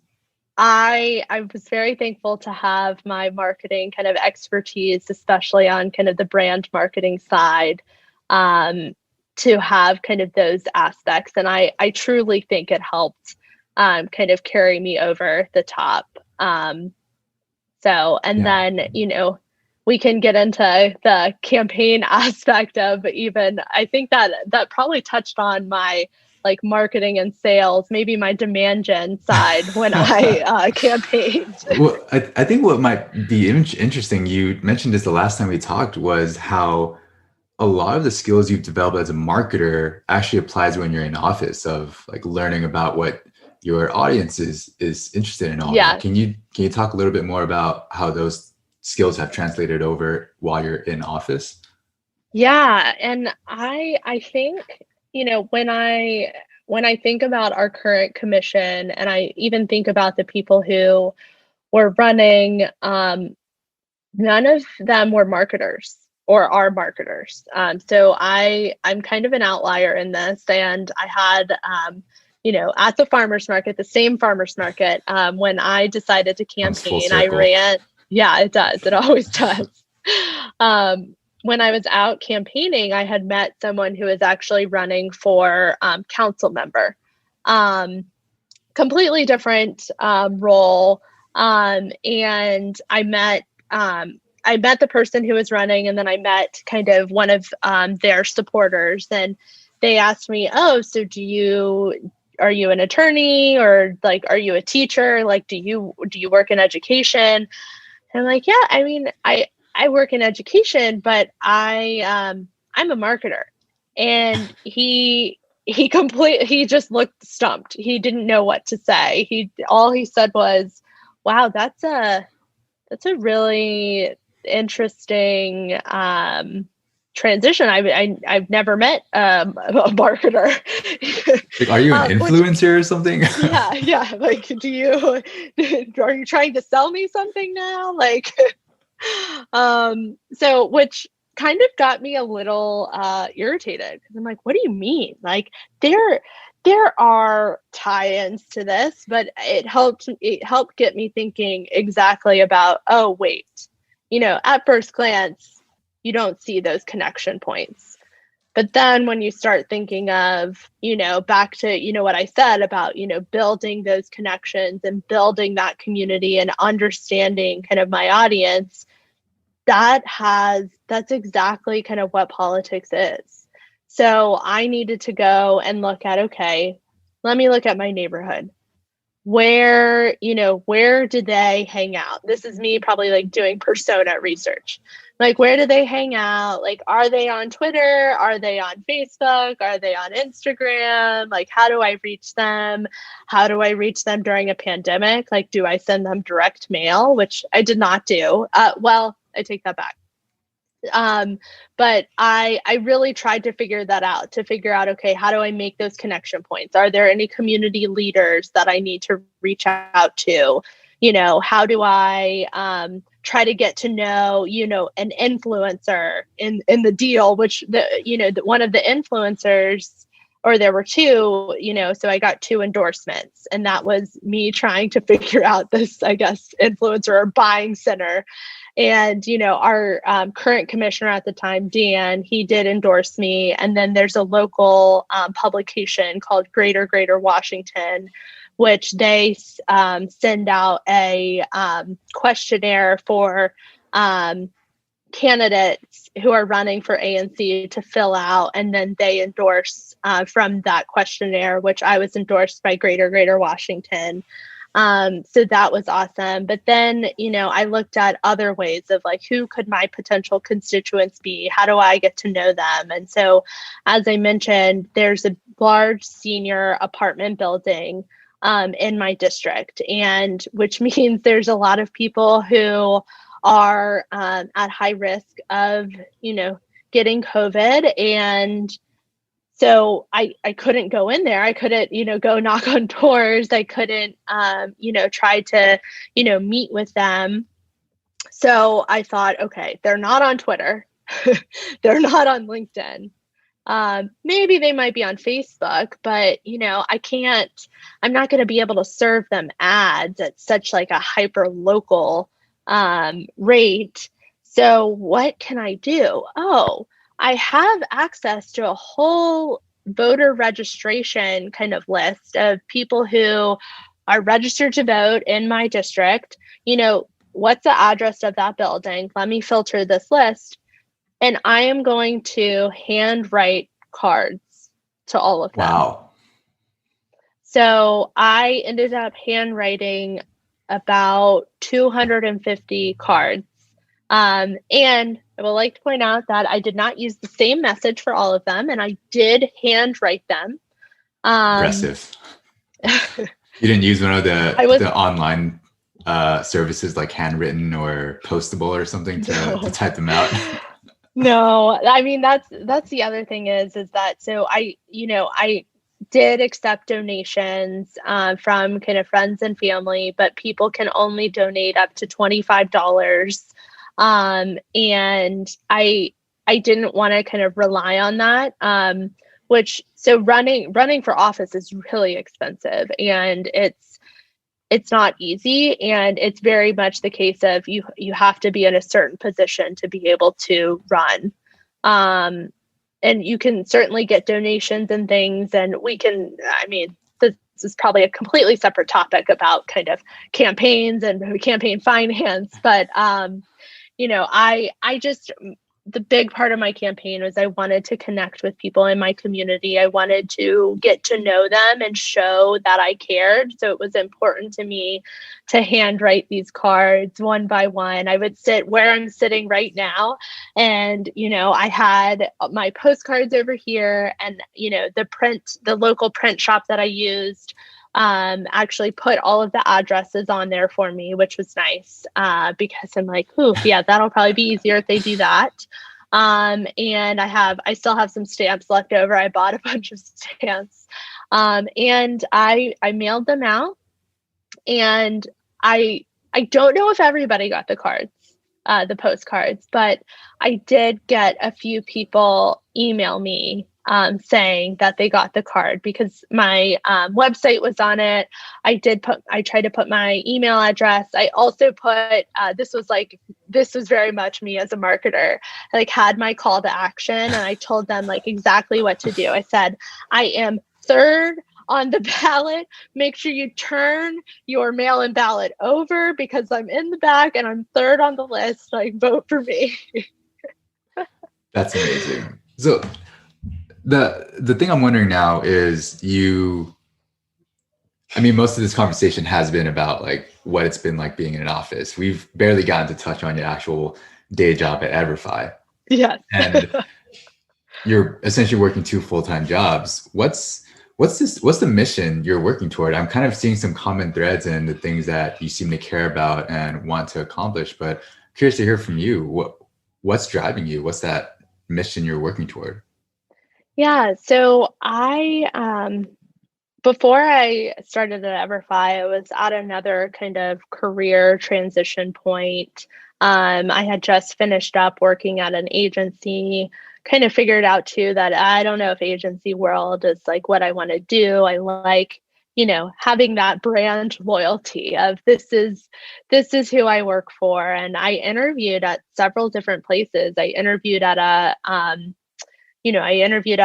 I was very thankful to have my marketing kind of expertise, especially on kind of the brand marketing side, to have kind of those aspects. And I truly think it helped kind of carry me over the top. Then, we can get into the campaign aspect of, even, I think that probably touched on my like marketing and sales, maybe my demand gen side when I campaigned. Well, I think what might be interesting, you mentioned this the last time we talked, was how a lot of the skills you've developed as a marketer actually applies when you're in office, of like learning about what your audience is interested in. All that. Can you talk a little bit more about how those skills have translated over while you're in office? Yeah, and I think, when I think about our current commission, and I even think about the people who were running, none of them were marketers or are marketers. So I'm kind of an outlier in this, and I had, at the farmers market, the same farmers market, when I decided to Comes full campaign, I circle. ran. Yeah, it does. It always does. When I was out campaigning, I had met someone who was actually running for council member. Completely different role. And I met the person who was running, and then I met kind of one of their supporters, and they asked me, "Oh, so are you an attorney, or like, are you a teacher? Like, do you work in education?" And I'm like, "Yeah, I mean, I work in education, but I'm a marketer." And he just looked stumped. He didn't know what to say. All he said was, "Wow, that's a really interesting transition. I've never met a marketer." Like, are you an Which, influencer or something? yeah. Like, are you trying to sell me something now? Like, so, which kind of got me a little irritated, because I'm like, what do you mean? Like, there are tie-ins to this, but it helped get me thinking exactly about, oh wait, at first glance you don't see those connection points. But then when you start thinking of, back to, what I said about, building those connections and building that community and understanding kind of my audience, that's exactly kind of what politics is. So I needed to go and look at, okay, let me look at my neighborhood. Where do they hang out? This is me probably like doing persona research. Like, where do they hang out? Like, are they on Twitter? Are they on Facebook? Are they on Instagram? Like, how do I reach them? How do I reach them during a pandemic? Like, do I send them direct mail, which I did not do? Well, I take that back. But I really tried to figure that out, to figure out, okay, how do I make those connection points? Are there any community leaders that I need to reach out to? How do I try to get to know, an influencer in the deal, which one of the influencers, or there were two, so I got two endorsements, and that was me trying to figure out this, I guess, influencer or buying center. And, our current commissioner at the time, Dan, he did endorse me. And then there's a local publication called Greater Washington, which they send out a questionnaire for candidates who are running for ANC to fill out. And then they endorse from that questionnaire, which I was endorsed by Greater Washington. So that was awesome. But then, I looked at other ways of like, who could my potential constituents be? How do I get to know them? And so, as I mentioned, there's a large senior apartment building in my district, and which means there's a lot of people who are at high risk of, getting COVID. And so I couldn't go in there. I couldn't, go knock on doors. I couldn't, try to, meet with them. So I thought, okay, they're not on Twitter. They're not on LinkedIn. Maybe they might be on Facebook, but, I'm not going to be able to serve them ads at such like a hyper local rate. So what can I do? Oh, I have access to a whole voter registration kind of list of people who are registered to vote in my district. What's the address of that building? Let me filter this list. And I am going to handwrite cards to all of them. Wow. So I ended up handwriting about 250 cards. And I would like to point out that I did not use the same message for all of them, and I did handwrite them. Impressive. You didn't use one of the online services like Handwritten or Postable or something to type them out? No, I mean, that's the other thing is that, so I did accept donations from kind of friends and family, but people can only donate up to $25. And I didn't want to kind of rely on that. Which, so running for office is really expensive, and it's not easy, and it's very much the case of you have to be in a certain position to be able to run. And you can certainly get donations and things, and I mean, this is probably a completely separate topic about kind of campaigns and campaign finance, but I just, the big part of my campaign was I wanted to connect with people in my community. I wanted to get to know them and show that I cared. So it was important to me to handwrite these cards one by one. I would sit where I'm sitting right now, and I had my postcards over here, and the local print shop that I used actually put all of the addresses on there for me, which was nice, because I'm like, ooh, yeah, that'll probably be easier if they do that. And I still have some stamps left over. I bought a bunch of stamps, and I mailed them out, and I don't know if everybody got the cards, the postcards, but I did get a few people email me saying that they got the card because my website was on it. I tried to put my email address. I also put, this was very much me as a marketer. I had my call to action, and I told them exactly what to do. I said, I am third on the ballot. Make sure you turn your mail-in ballot over because I'm in the back and I'm third on the list. Vote for me. That's amazing. So the thing I'm wondering now is most of this conversation has been about what it's been like being in an office. We've barely gotten to touch on your actual day job at EVERFI. Yes. And you're essentially working two full-time jobs. What's the mission you're working toward? I'm kind of seeing some common threads in the things that you seem to care about and want to accomplish, but curious to hear from you. What's driving you? What's that mission you're working toward? Yeah. So before I started at EVERFI, I was at another kind of career transition point. I had just finished up working at an agency, kind of figured out too that I don't know if agency world is what I want to do. I like, having that brand loyalty of this is who I work for. And I interviewed at several different places. I interviewed at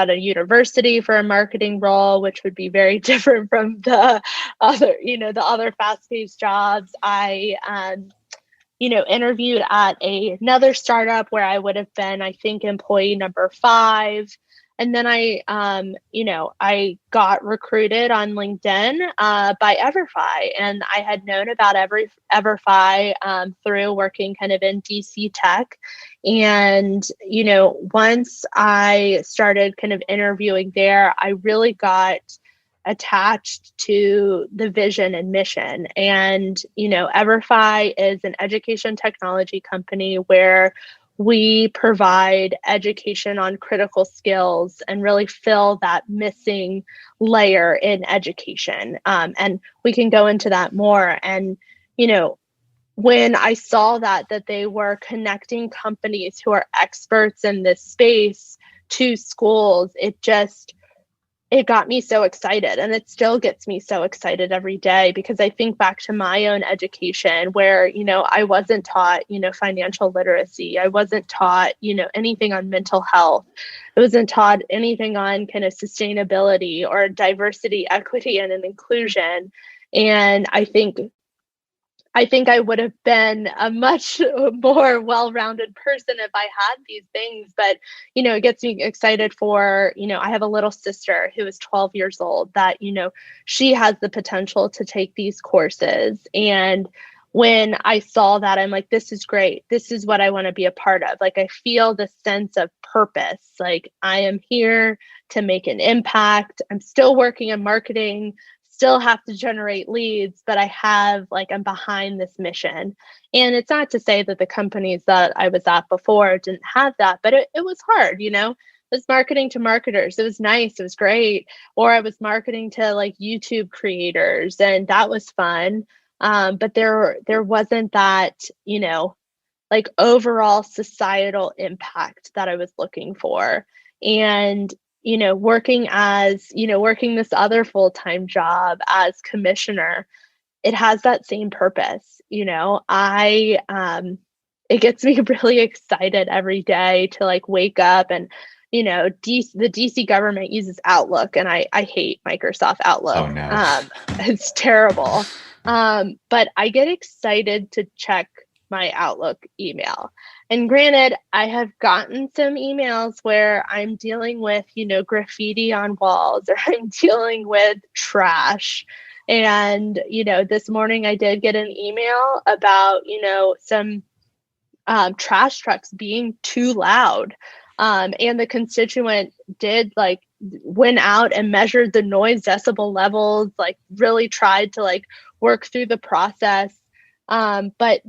a university for a marketing role, which would be very different from the other fast-paced jobs. I interviewed at another startup where I would have been, I think, employee number 5. And then I got recruited on LinkedIn by EVERFI. And I had known about EVERFI through working kind of in DC tech. And, once I started kind of interviewing there, I really got attached to the vision and mission. And, EVERFI is an education technology company where we provide education on critical skills and really fill that missing layer in education. And we can go into that more. And, when I saw that they were connecting companies who are experts in this space to schools, it got me so excited, and it still gets me so excited every day because I think back to my own education where, I wasn't taught, financial literacy. I wasn't taught, anything on mental health. I wasn't taught anything on kind of sustainability or diversity, equity, and inclusion. And I think I would have been a much more well-rounded person if I had these things. But, it gets me excited for, I have a little sister who is 12 years old that, she has the potential to take these courses. And when I saw that, I'm like, this is great. This is what I want to be a part of. I feel the sense of purpose. I am here to make an impact. I'm still working in marketing, still have to generate leads, but I'm behind this mission. And it's not to say that the companies that I was at before didn't have that, but it was hard, you know. I was marketing to marketers. It was nice. It was great. Or I was marketing to like YouTube creators, and that was fun. But there wasn't that, you know, like overall societal impact that I was looking for. And, you know, working this other full-time job as commissioner, it has that same purpose. You know, it gets me really excited every day to like wake up and, you know, the DC government uses Outlook, and I hate Microsoft Outlook. Oh no. It's terrible. But I get excited to check my Outlook email. And granted, I have gotten some emails where I'm dealing with, you know, graffiti on walls, or I'm dealing with trash. And, you know, this morning I did get an email about, you know, some trash trucks being too loud. And the constituent went out and measured the noise decibel levels, like really tried to like work through the process. But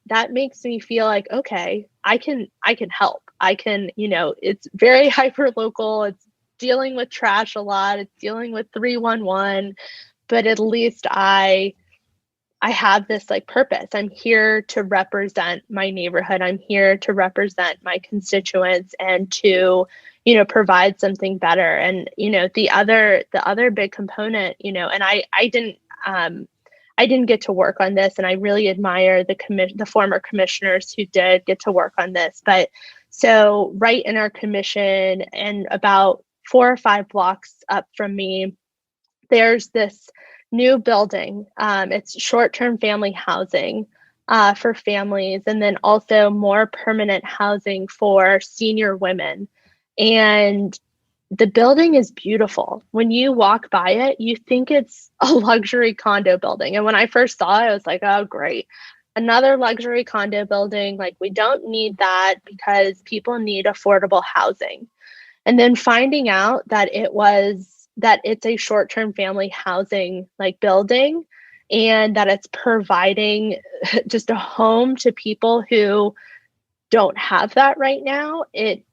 that makes me feel like, okay, I can help. I can, you know, it's very hyper local. It's dealing with trash a lot. It's dealing with 311, but at least I have this like purpose. I'm here to represent my neighborhood. I'm here to represent my constituents and to, you know, provide something better. And, you know, the other big component, you know, and I didn't get to work on this, and I really admire the former commissioners who did get to work on this. But so right in our commission, and about 4 or 5 blocks up from me, there's this new building. It's short-term family housing for families, and then also more permanent housing for senior women. And the building is beautiful. When you walk by it, you think it's a luxury condo building. And when I first saw it, I was like, oh, great. Another luxury condo building. Like, we don't need that because people need affordable housing. And then finding out that it's a short-term family housing like building, and that it's providing just a home to people who don't have that right now, it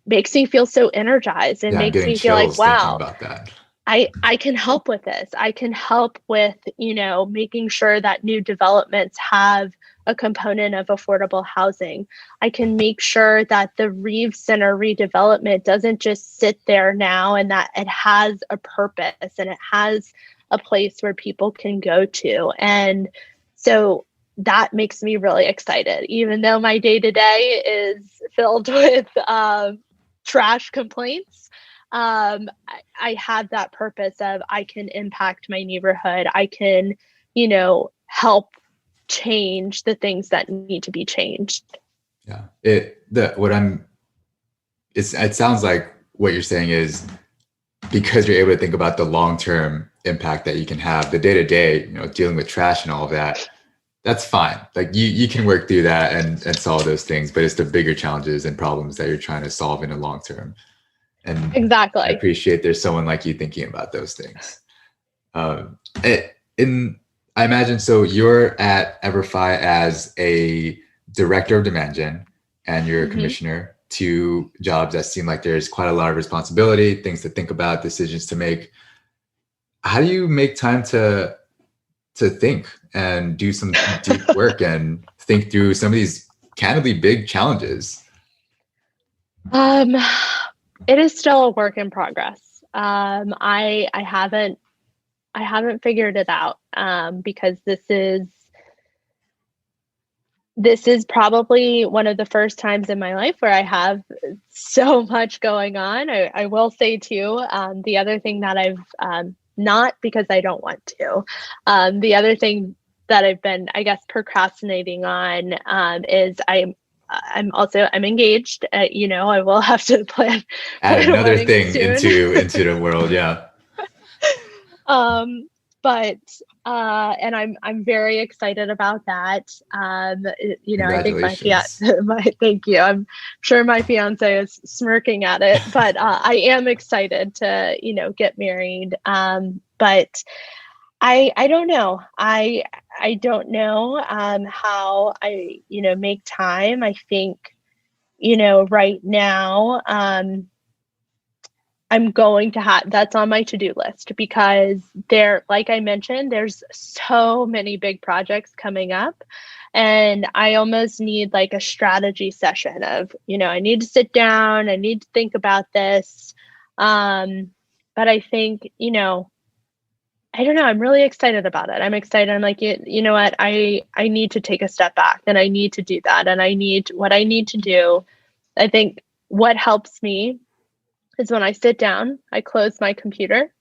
makes me feel so energized. It makes me feel like, wow, about that. I can help with this. I can help with, you know, making sure that new developments have a component of affordable housing. I can make sure that the Reeves Center redevelopment doesn't just sit there now, and that it has a purpose and it has a place where people can go to. And so that makes me really excited, even though my day-to-day is filled with trash complaints. I have that purpose of I can impact my neighborhood. I can, you know, help change the things that need to be changed. Yeah. It sounds like what you're saying is, because you're able to think about the long-term impact that you can have, the day-to-day, you know, dealing with trash and all of that, that's fine. Like you can work through that and solve those things, but it's the bigger challenges and problems that you're trying to solve in the long term. And exactly. I appreciate there's someone like you thinking about those things. I imagine, so you're at EVERFI as a director of demand gen, and you're a commissioner, 2 jobs that seem like there's quite a lot of responsibility, things to think about, decisions to make. How do you make time to think and do some deep work and think through some of these candidly big challenges? It is still a work in progress. I haven't figured it out, because this is probably one of the first times in my life where I have so much going on. I will say too, the other thing that I've, not because I don't want to, the other thing that I've been, I guess, procrastinating on, is I'm engaged. You know, I will have to plan. Add another thing into the world. Yeah. but and I'm very excited about that. I think Congratulations. thank you. I'm sure my fiance is smirking at it, but I am excited to, get married. But I don't know. I don't know how I, make time. I think, right now, I'm going to have that's on my to-do list because like I mentioned, there's so many big projects coming up. And I almost need like a strategy session of, I need to sit down, I need to think about this. But I think, I don't know, I'm really excited about it. I'm excited. I'm like, you know what? I need to take a step back and I need to do that. And what I need to do, I think what helps me is when I sit down, I close my computer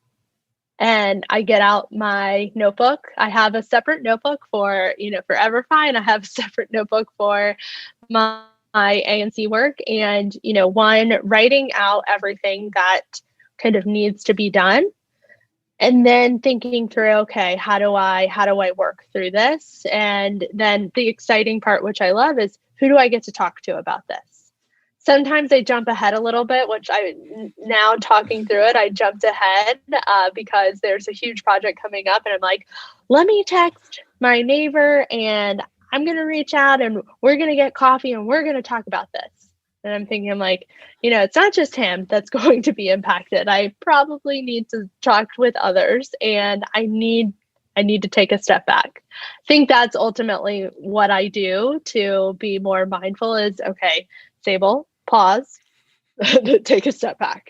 and I get out my notebook. I have a separate notebook for EVERFI, and I have a separate notebook for my ANC work. And, one, writing out everything that kind of needs to be done. And then thinking through, okay, how do I work through this? And then the exciting part, which I love, is who do I get to talk to about this? Sometimes I jump ahead a little bit, which now talking through it, I jumped ahead because there's a huge project coming up and I'm like, let me text my neighbor and I'm going to reach out and we're going to get coffee and we're going to talk about this. And I'm like, it's not just him that's going to be impacted. I probably need to talk with others and I need to take a step back. I think that's ultimately what I do to be more mindful is, okay, Sabel, pause, take a step back.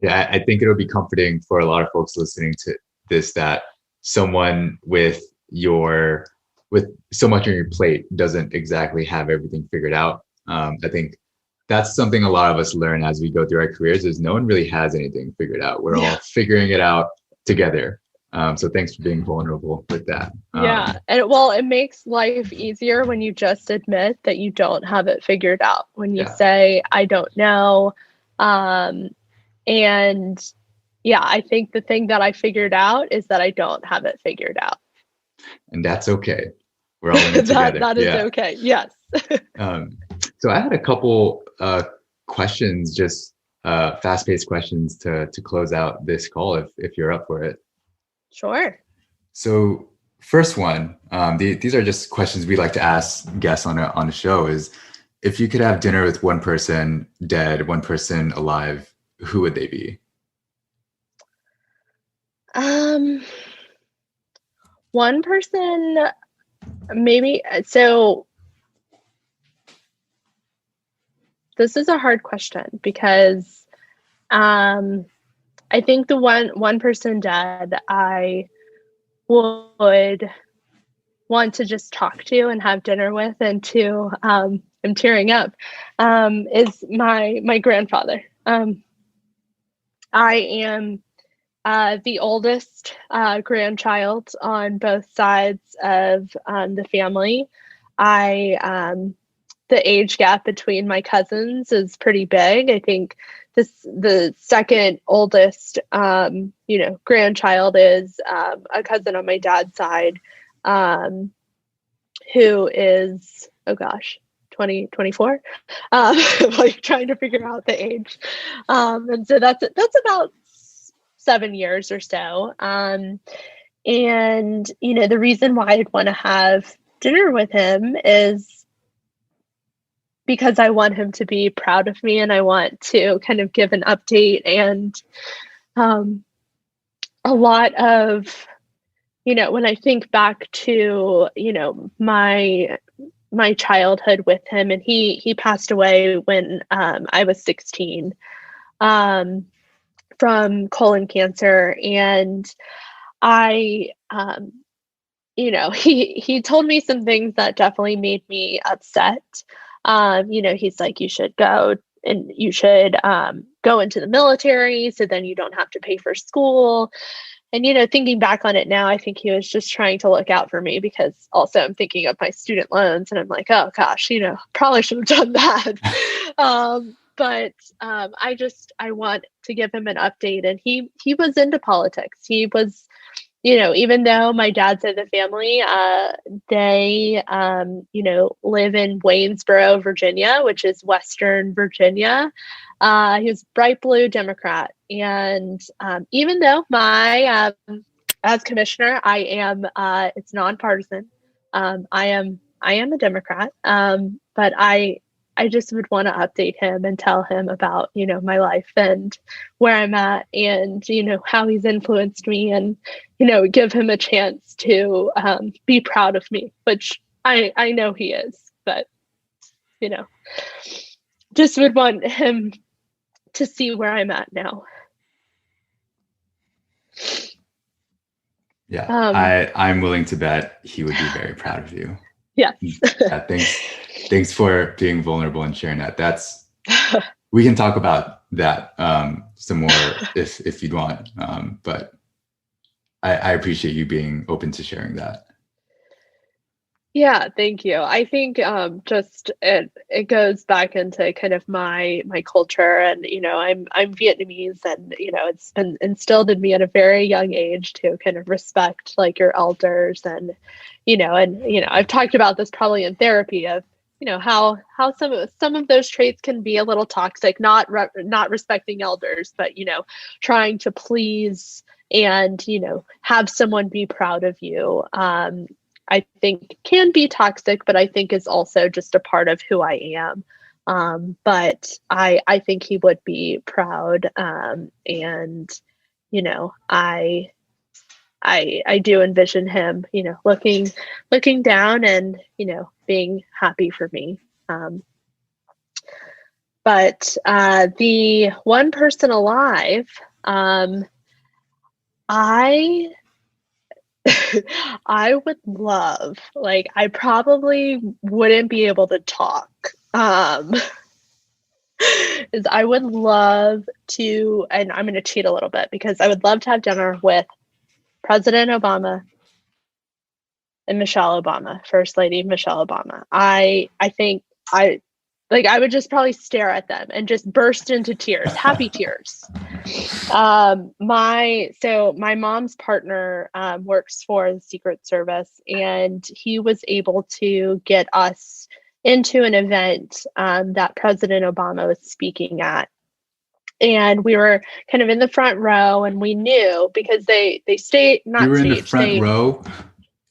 Yeah, I think it'll be comforting for a lot of folks listening to this that someone with so much on your plate doesn't exactly have everything figured out. I think that's something a lot of us learn as we go through our careers is no one really has anything figured out. We're all figuring it out together. So thanks for being vulnerable with that. Yeah. And it makes life easier when you just admit that you don't have it figured out. When you say, I don't know. And yeah, I think the thing that I figured out is that I don't have it figured out. And that's okay. We're all in it together. That is okay. Yes. So I had a couple questions, just fast-paced questions to close out this call if you're up for it. Sure. So first one, these are just questions we like to ask guests on a show is, if you could have dinner with one person dead, one person alive, who would they be? One person, maybe. So this is a hard question because I think the one person dead I would want to just talk to and have dinner with and to I'm tearing up is my grandfather. I am the oldest grandchild on both sides of the family. The age gap between my cousins is pretty big. I think the second oldest, grandchild is a cousin on my dad's side, who is, 24, like trying to figure out the age. And so that's about 7 years or so. And, the reason why I'd want to have dinner with him is because I want him to be proud of me and I want to kind of give an update and a lot of, when I think back to, my childhood with him, and he passed away when I was 16 from colon cancer. And I, he told me some things that definitely made me upset. He's like, you should go and you should go into the military so then you don't have to pay for school. And, thinking back on it now, I think he was just trying to look out for me because also I'm thinking of my student loans and I'm like, oh gosh, probably should have done that. But I want to give him an update. And he was into politics. He was even though my dad's side of the family, they, live in Waynesboro, Virginia, which is Western Virginia. He was bright blue Democrat. And even though as commissioner, I am, it's nonpartisan. I am a Democrat. But I just would want to update him and tell him about, my life and where I'm at and, how he's influenced me and, give him a chance to be proud of me, which I know he is, but, just would want him to see where I'm at now. Yeah, I'm willing to bet he would be very proud of you. Yes. Yeah, thanks for being vulnerable and sharing that. We can talk about that some more if you'd want. But I appreciate you being open to sharing that. Yeah, thank you. I think just it goes back into kind of my culture, and I'm Vietnamese, and it's been instilled in me at a very young age to kind of respect like your elders, and I've talked about this probably in therapy of how some of those traits can be a little toxic, not respecting elders, but trying to please and have someone be proud of you. I think can be toxic, but I think is also just a part of who I am. But I think he would be proud. And, I do envision him, looking down and, being happy for me. But the one person alive, I would love, I probably wouldn't be able to talk. Is I would love to, and I'm going to cheat a little bit because I would love to have dinner with President Obama and Michelle Obama, First Lady Michelle Obama. I think I would just probably stare at them and just burst into tears, happy tears. My mom's partner works for the Secret Service, and he was able to get us into an event that President Obama was speaking at. And we were kind of in the front row, and we knew because they stay not you were stage, in the front row.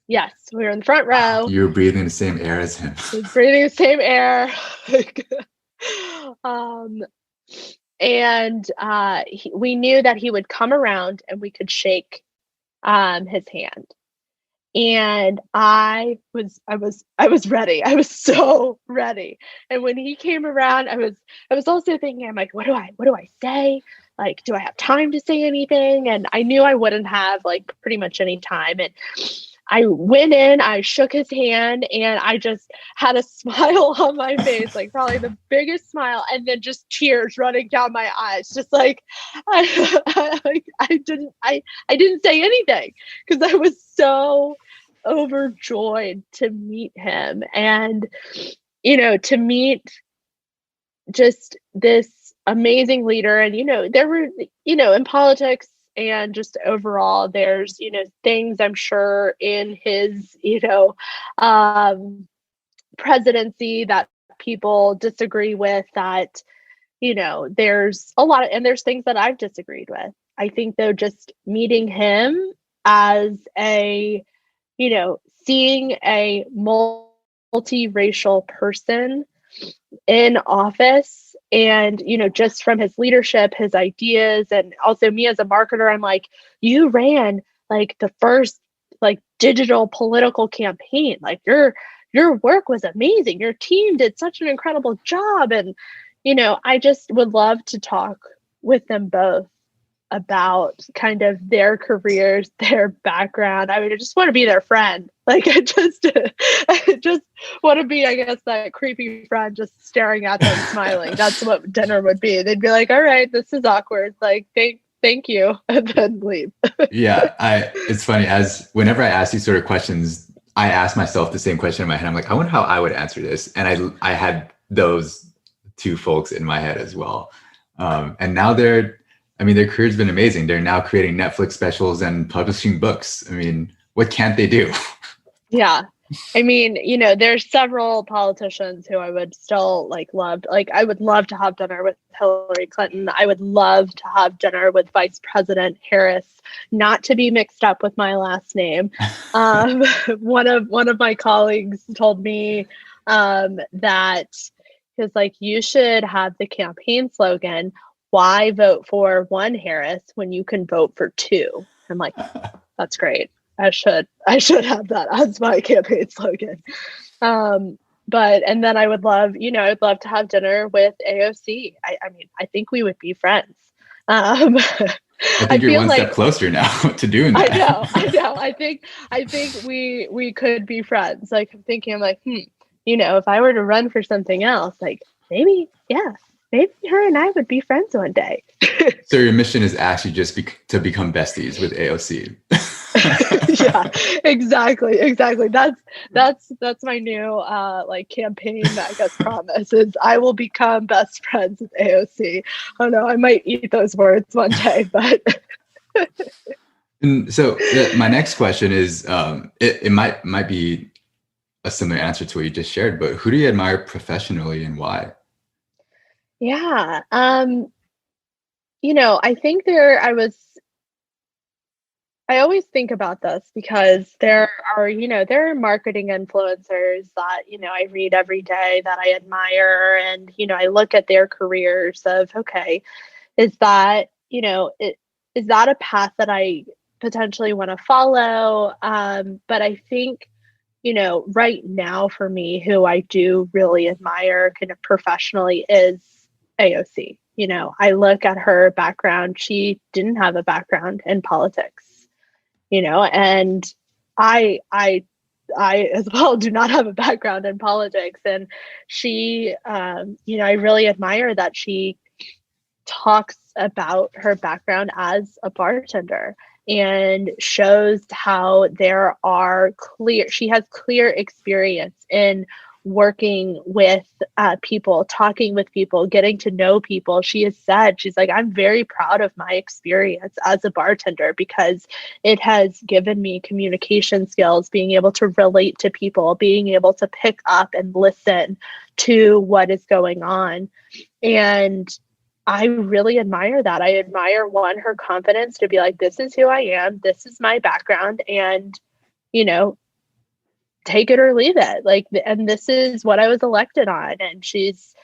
Yes, we were in the front row. You were breathing the same air as him. He was breathing the same air. We knew that he would come around and we could shake his hand. And I was ready. I was so ready. And when he came around, I was also thinking, I'm like, what do I say? Like, do I have time to say anything? And I knew I wouldn't have pretty much any time. And I went in, I shook his hand, and I just had a smile on my face, probably the biggest smile, and then just tears running down my eyes. Just I didn't say anything because I was so overjoyed to meet him and, to meet just this amazing leader. And, there were, in politics, and just overall, there's, things I'm sure in his, presidency that people disagree with that, there's a lot of, and there's things that I've disagreed with. I think though, just meeting him as a, seeing a multiracial person in office, and, just from his leadership, his ideas, and also me as a marketer, I'm like, you ran the first digital political campaign. Your work was amazing. Your team did such an incredible job. And, I just would love to talk with them both about kind of their careers, their background. I just want to be their friend. I just want to be, I guess, that creepy friend just staring at them, smiling. That's what dinner would be. They'd be like, all right, this is awkward. Thank you. And then leave. Yeah. It's funny, whenever I ask these sort of questions, I ask myself the same question in my head. I'm like, I wonder how I would answer this. And I had those two folks in my head as well. And now they're I mean, their career's been amazing. They're now creating Netflix specials and publishing books. I mean, what can't they do? Yeah. I mean, there's several politicians who I would still I would love to have dinner with Hillary Clinton. I would love to have dinner with Vice President Harris, not to be mixed up with my last name. One of my colleagues told me that because you should have the campaign slogan, "Why vote for one Harris when you can vote for two?" I'm like, that's great. I should have that as my campaign slogan. And then I would love, I'd love to have dinner with AOC. I mean, I think we would be friends. I think you're one step like, closer now to doing that. I know. I think we could be friends. Like I'm thinking, I'm like, if I were to run for something else, maybe her and I would be friends one day. So your mission is actually just to become besties with AOC. Yeah, exactly. That's my new campaign, I guess, promise is I will become best friends with AOC. Oh no, I might eat those words one day, but. And so my next question is, it might be a similar answer to what you just shared, but who do you admire professionally and why? Yeah. I think I always think about this because there are marketing influencers that, I read every day that I admire, and, I look at their careers of, okay, is that a path that I potentially want to follow? But I think, right now for me, who I do really admire kind of professionally is AOC. I look at her background. She didn't have a background in politics, and I as well do not have a background in politics. And she, I really admire that she talks about her background as a bartender and shows how she has clear experience in working with people, talking with people, getting to know people. She has said, she's like, I'm very proud of my experience as a bartender because it has given me communication skills, being able to relate to people, being able to pick up and listen to what is going on. And I really admire that. I admire her confidence to be like, this is who I am, this is my background, and take it or leave it. And this is what I was elected on. And she's,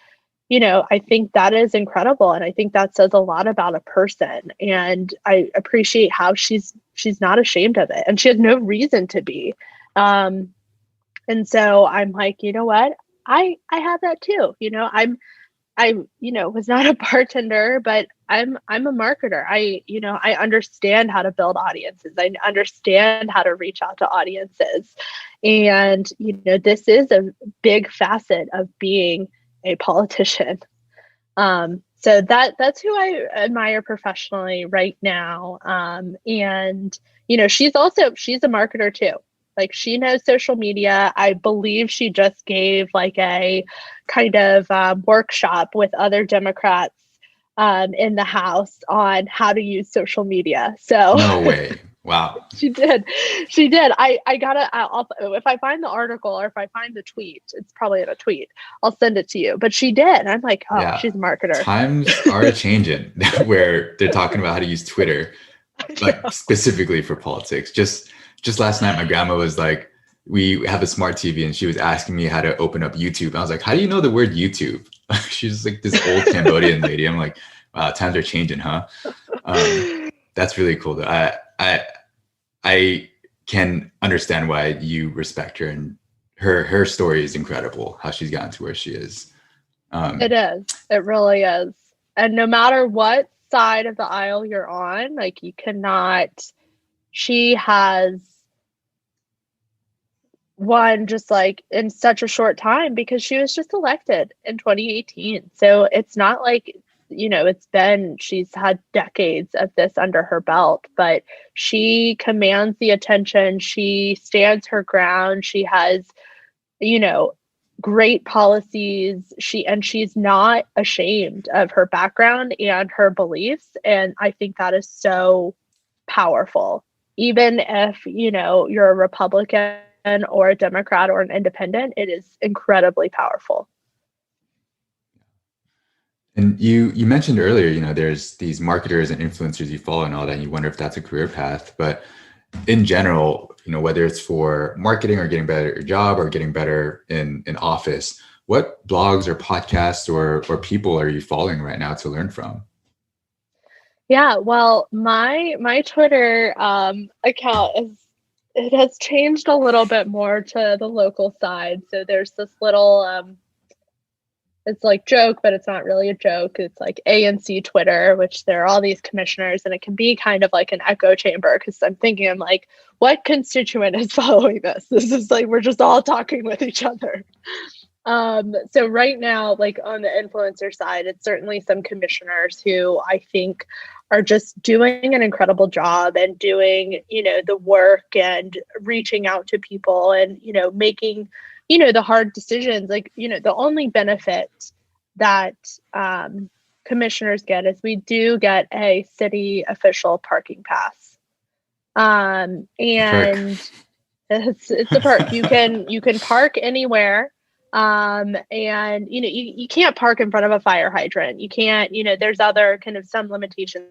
I think that is incredible. And I think that says a lot about a person. And I appreciate how she's not ashamed of it. And she has no reason to be. And so I'm like, you know what? I have that too. I was not a bartender, but I'm a marketer. I understand how to build audiences. I understand how to reach out to audiences. And, this is a big facet of being a politician. So that's who I admire professionally right now. And, she's a marketer too. She knows social media. I believe she just gave a kind of workshop with other Democrats in the House on how to use social media. So no way. Wow. She did. I'll if I find the article or if I find the tweet, it's probably in a tweet, I'll send it to you. But she did. I'm like, oh, yeah. She's a marketer. Times are changing where they're talking about how to use Twitter, specifically for politics. Just last night, my grandma was like, we have a smart TV and she was asking me how to open up YouTube. I was like, how do you know the word YouTube? She's like this old Cambodian lady. I'm like, wow, times are changing, huh? That's really cool. I can understand why you respect her, and her story is incredible, how she's gotten to where she is. It is. It really is. And no matter what side of the aisle you're on, you cannot, she has won just in such a short time because she was just elected in 2018. So it's not she's had decades of this under her belt, but she commands the attention. She stands her ground. She has, great policies. She's not ashamed of her background and her beliefs. And I think that is so powerful. Even if, you're a Republican or a Democrat or an independent, it is incredibly powerful. And you mentioned earlier, there's these marketers and influencers you follow and all that, and you wonder if that's a career path. But in general, whether it's for marketing or getting better at your job or getting better in office, what blogs or podcasts or people are you following right now to learn from? Yeah, well, my Twitter account it has changed a little bit more to the local side. So there's this little it's like joke, but it's not really a joke. It's like ANC Twitter, which there are all these commissioners, and it can be kind of like an echo chamber because I'm like, what constituent is following this? This is like we're just all talking with each other. So right now, like on the influencer side, it's certainly some commissioners who I think are just doing an incredible job and doing, the work and reaching out to people and, making, the hard decisions. Like, the only benefit that commissioners get is we do get a city official parking pass. And it's a perk. You can park anywhere. And you can't park in front of a fire hydrant. You can't, there's other kind of some limitations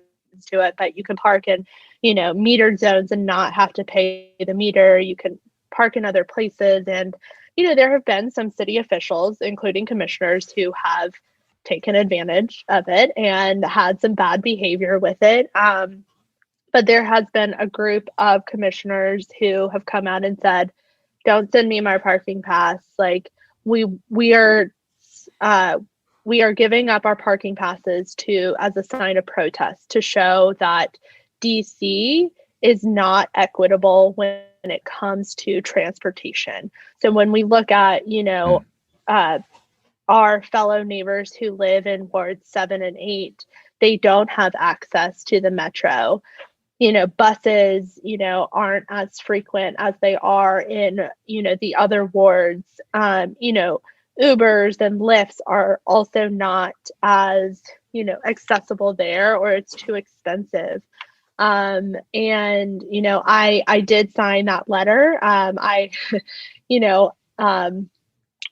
to it, but you can park in, metered zones and not have to pay the meter. You can park in other places. And, there have been some city officials, including commissioners, who have taken advantage of it and had some bad behavior with it. But there has been a group of commissioners who have come out and said, don't send me my parking pass. Like, we are giving up our parking passes as a sign of protest to show that DC is not equitable when it comes to transportation. So when we look at, our fellow neighbors who live in wards 7 and 8, they don't have access to the metro. Buses, aren't as frequent as they are in, the other wards. Ubers and Lyfts are also not as, accessible there, or it's too expensive. And, I did sign that letter.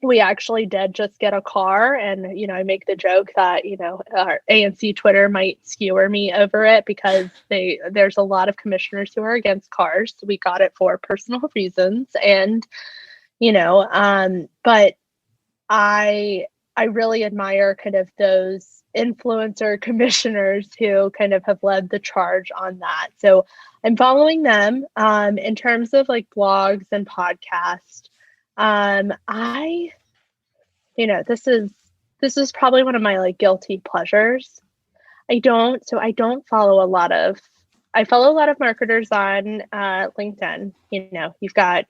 We actually did just get a car, and, I make the joke that, our ANC Twitter might skewer me over it because there's a lot of commissioners who are against cars. We got it for personal reasons. And, but I really admire kind of those influencer commissioners who kind of have led the charge on that. So I'm following them. In terms of like blogs and podcasts, this is probably one of my like guilty pleasures. I follow I follow a lot of marketers on LinkedIn. You've got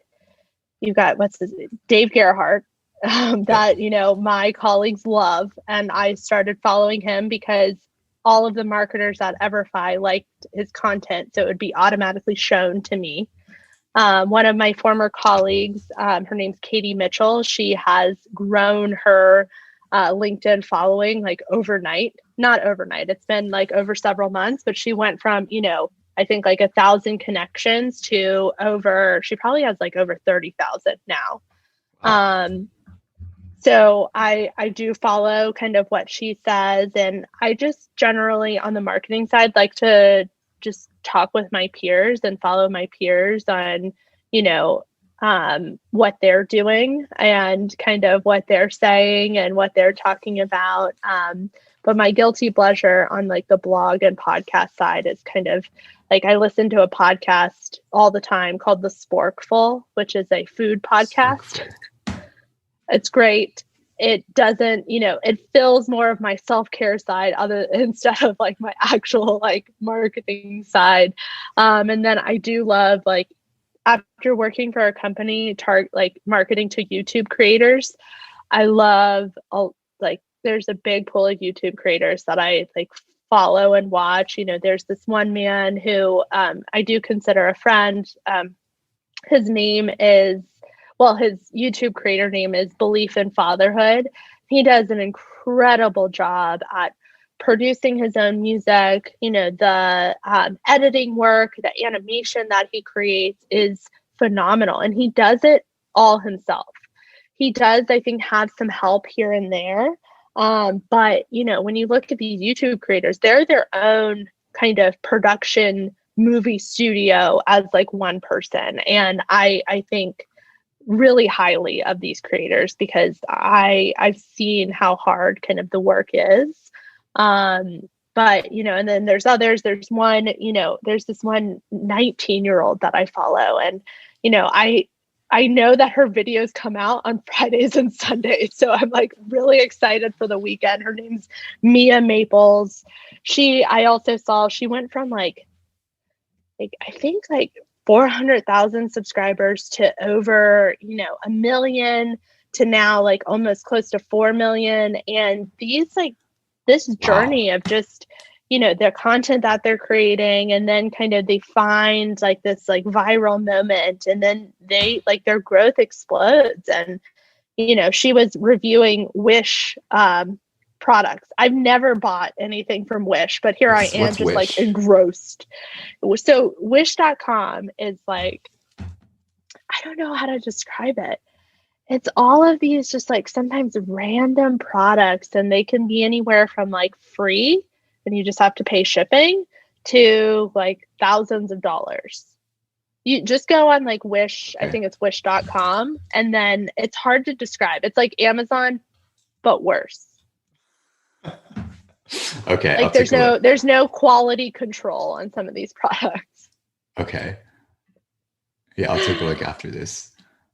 Dave Gerhardt, that, my colleagues love. And I started following him because all of the marketers at EVERFI liked his content. So it would be automatically shown to me. One of my former colleagues, her name's Katie Mitchell. She has grown her LinkedIn following like overnight. Not overnight. It's been like over several months, but she went from, I think like 1,000 connections to she probably has like over 30,000 now. So I do follow kind of what she says, and I just generally on the marketing side like to just talk with my peers and follow my peers on, what they're doing and kind of what they're saying and what they're talking about. But my guilty pleasure on like the blog and podcast side is kind of like I listen to a podcast all the time called The Sporkful, which is a food podcast. It's great. It doesn't, it fills more of my self-care side instead of like my actual like marketing side. And then I do love like after working for a company, like marketing to YouTube creators, I love like there's a big pool of YouTube creators that I like follow and watch. There's this one man who I do consider a friend. His name is well, his YouTube creator name is Belief in Fatherhood. He does an incredible job at producing his own music. The editing work, the animation that he creates is phenomenal, and he does it all himself. He does, I think, have some help here and there. But when you look at these YouTube creators, they're their own kind of production movie studio as like one person. And I think really highly of these creators because I've seen how hard kind of the work is. But and then there's others. There's this one 19-year-old that I follow, and I know that her videos come out on Fridays and Sundays. So I'm like really excited for the weekend. Her name's Mia Maples. I also saw she went from like I think like 400,000 subscribers to over, 1 million to now like almost close to 4 million. And this journey of just, their content that they're creating, and then kind of they find like this like viral moment, and then they like their growth explodes. And, she was reviewing Wish products. I've never bought anything from Wish, but here I am just Wish? Like engrossed. So wish.com is like, I don't know how to describe it. It's all of these just like sometimes random products, and they can be anywhere from like free and you just have to pay shipping to like thousands of dollars. You just go on like Wish, I think it's wish.com, and then it's hard to describe. It's like Amazon, but worse. Okay. Like there's no quality control on some of these products. Okay. Yeah, I'll take a look after this.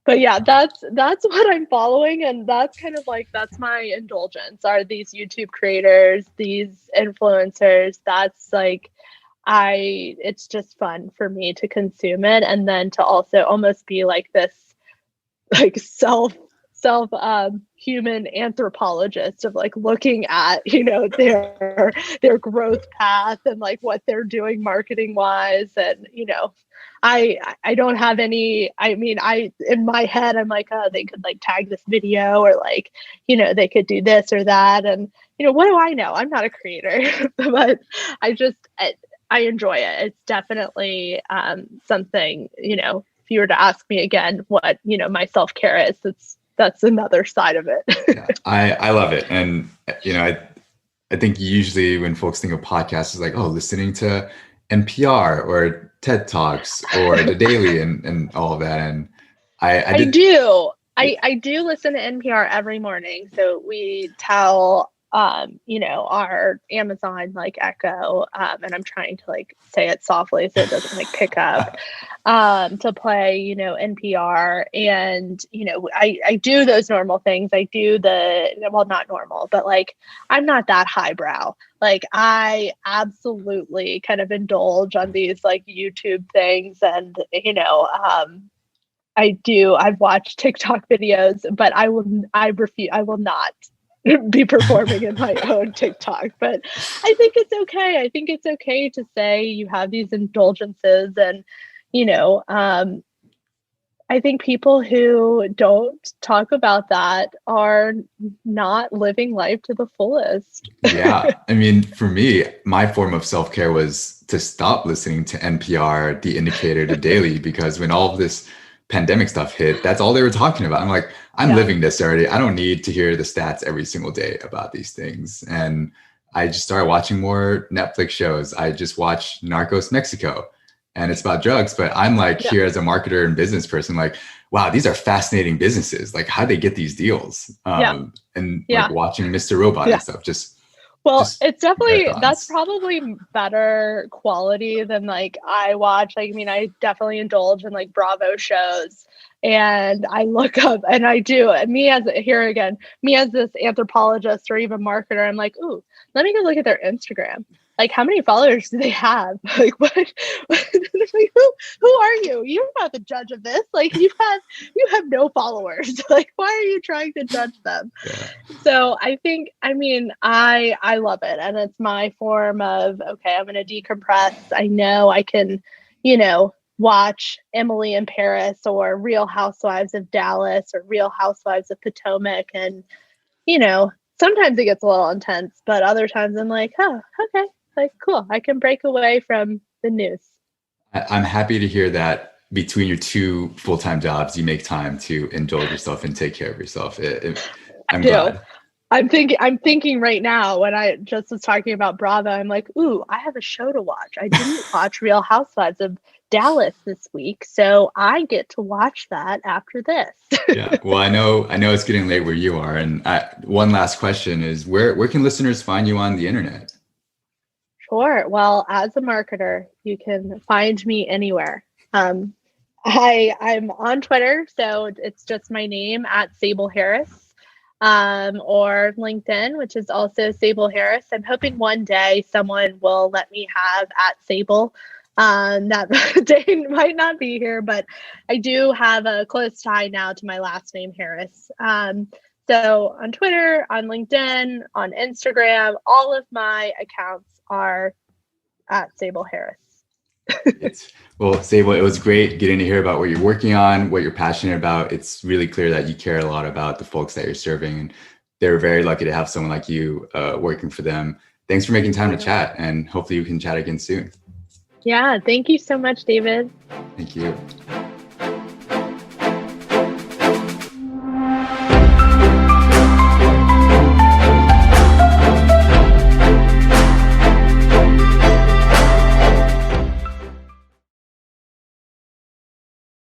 But yeah, that's what I'm following, and that's kind of like that's my indulgence are these YouTube creators, these influencers. That's like it's just fun for me to consume it, and then to also almost be like this like self human anthropologist of like looking at their growth path and like what they're doing marketing wise. And I don't have any, in my head I'm like, oh, they could like tag this video, or like they could do this or that, and what do I know? I'm not a creator. But I enjoy it. It's definitely something, if you were to ask me again what my self-care is, that's another side of it. Yeah, I love it. And, I think usually when folks think of podcasts, it's like, oh, listening to NPR or TED Talks or The Daily and all of that. And I do listen to NPR every morning. So we tell, our Amazon like Echo, and I'm trying to like say it softly so it doesn't like pick up, to play, NPR. And, I do those normal things. I do not normal, but like, I'm not that highbrow. Like I absolutely kind of indulge on these like YouTube things. And, I've watched TikTok videos, but I will not be performing in my own TikTok. But I think it's okay. I think it's okay to say you have these indulgences, and I think people who don't talk about that are not living life to the fullest. Yeah. For me, my form of self-care was to stop listening to NPR, The Indicator, The Daily, because when all of this pandemic stuff hit, that's all they were talking about. I'm like, I'm living this already. I don't need to hear the stats every single day about these things. And I just started watching more Netflix shows. I just watched Narcos Mexico, and it's about drugs, but I'm like here as a marketer and business person, like, wow, these are fascinating businesses. Like, how they get these deals? And like watching Mr. Robot and stuff, it's definitely, that's probably better quality than like I watch. Like, I definitely indulge in like Bravo shows, and I look up, and I do. And me as this anthropologist or even marketer, I'm like, ooh, let me go look at their Instagram. Like, how many followers do they have? Like, what? Like, who are you? You're not the judge of this. Like, you have no followers. Like, why are you trying to judge them? Yeah. So I think, I love it, and it's my form of, okay, I'm going to decompress. I know I can, watch Emily in Paris or Real Housewives of Dallas or Real Housewives of Potomac. And, sometimes it gets a little intense, but other times I'm like, oh, okay, like, cool. I can break away from the news. I'm happy to hear that between your two full-time jobs, you make time to indulge yourself and take care of yourself. I'm glad. I'm thinking right now when I just was talking about Bravo, I'm like, ooh, I have a show to watch. I didn't watch Real Housewives of Dallas this week, so I get to watch that after this. Yeah. Well, I know it's getting late where you are. And one last question is where can listeners find you on the internet? Sure. Well, as a marketer, you can find me anywhere. I'm on Twitter, so it's just my name at Sabel Harris, or LinkedIn, which is also Sabel Harris. I'm hoping one day someone will let me have at Sabel. That day might not be here, but I do have a close tie now to my last name, Harris. So on Twitter, on LinkedIn, on Instagram, all of my accounts are at Sabel Harris. Well, Sabel, it was great getting to hear about what you're working on, what you're passionate about. It's really clear that you care a lot about the folks that you're serving, and they're very lucky to have someone like you working for them. Thanks for making time to chat, and hopefully you can chat again soon. Yeah, thank you so much, David. Thank you.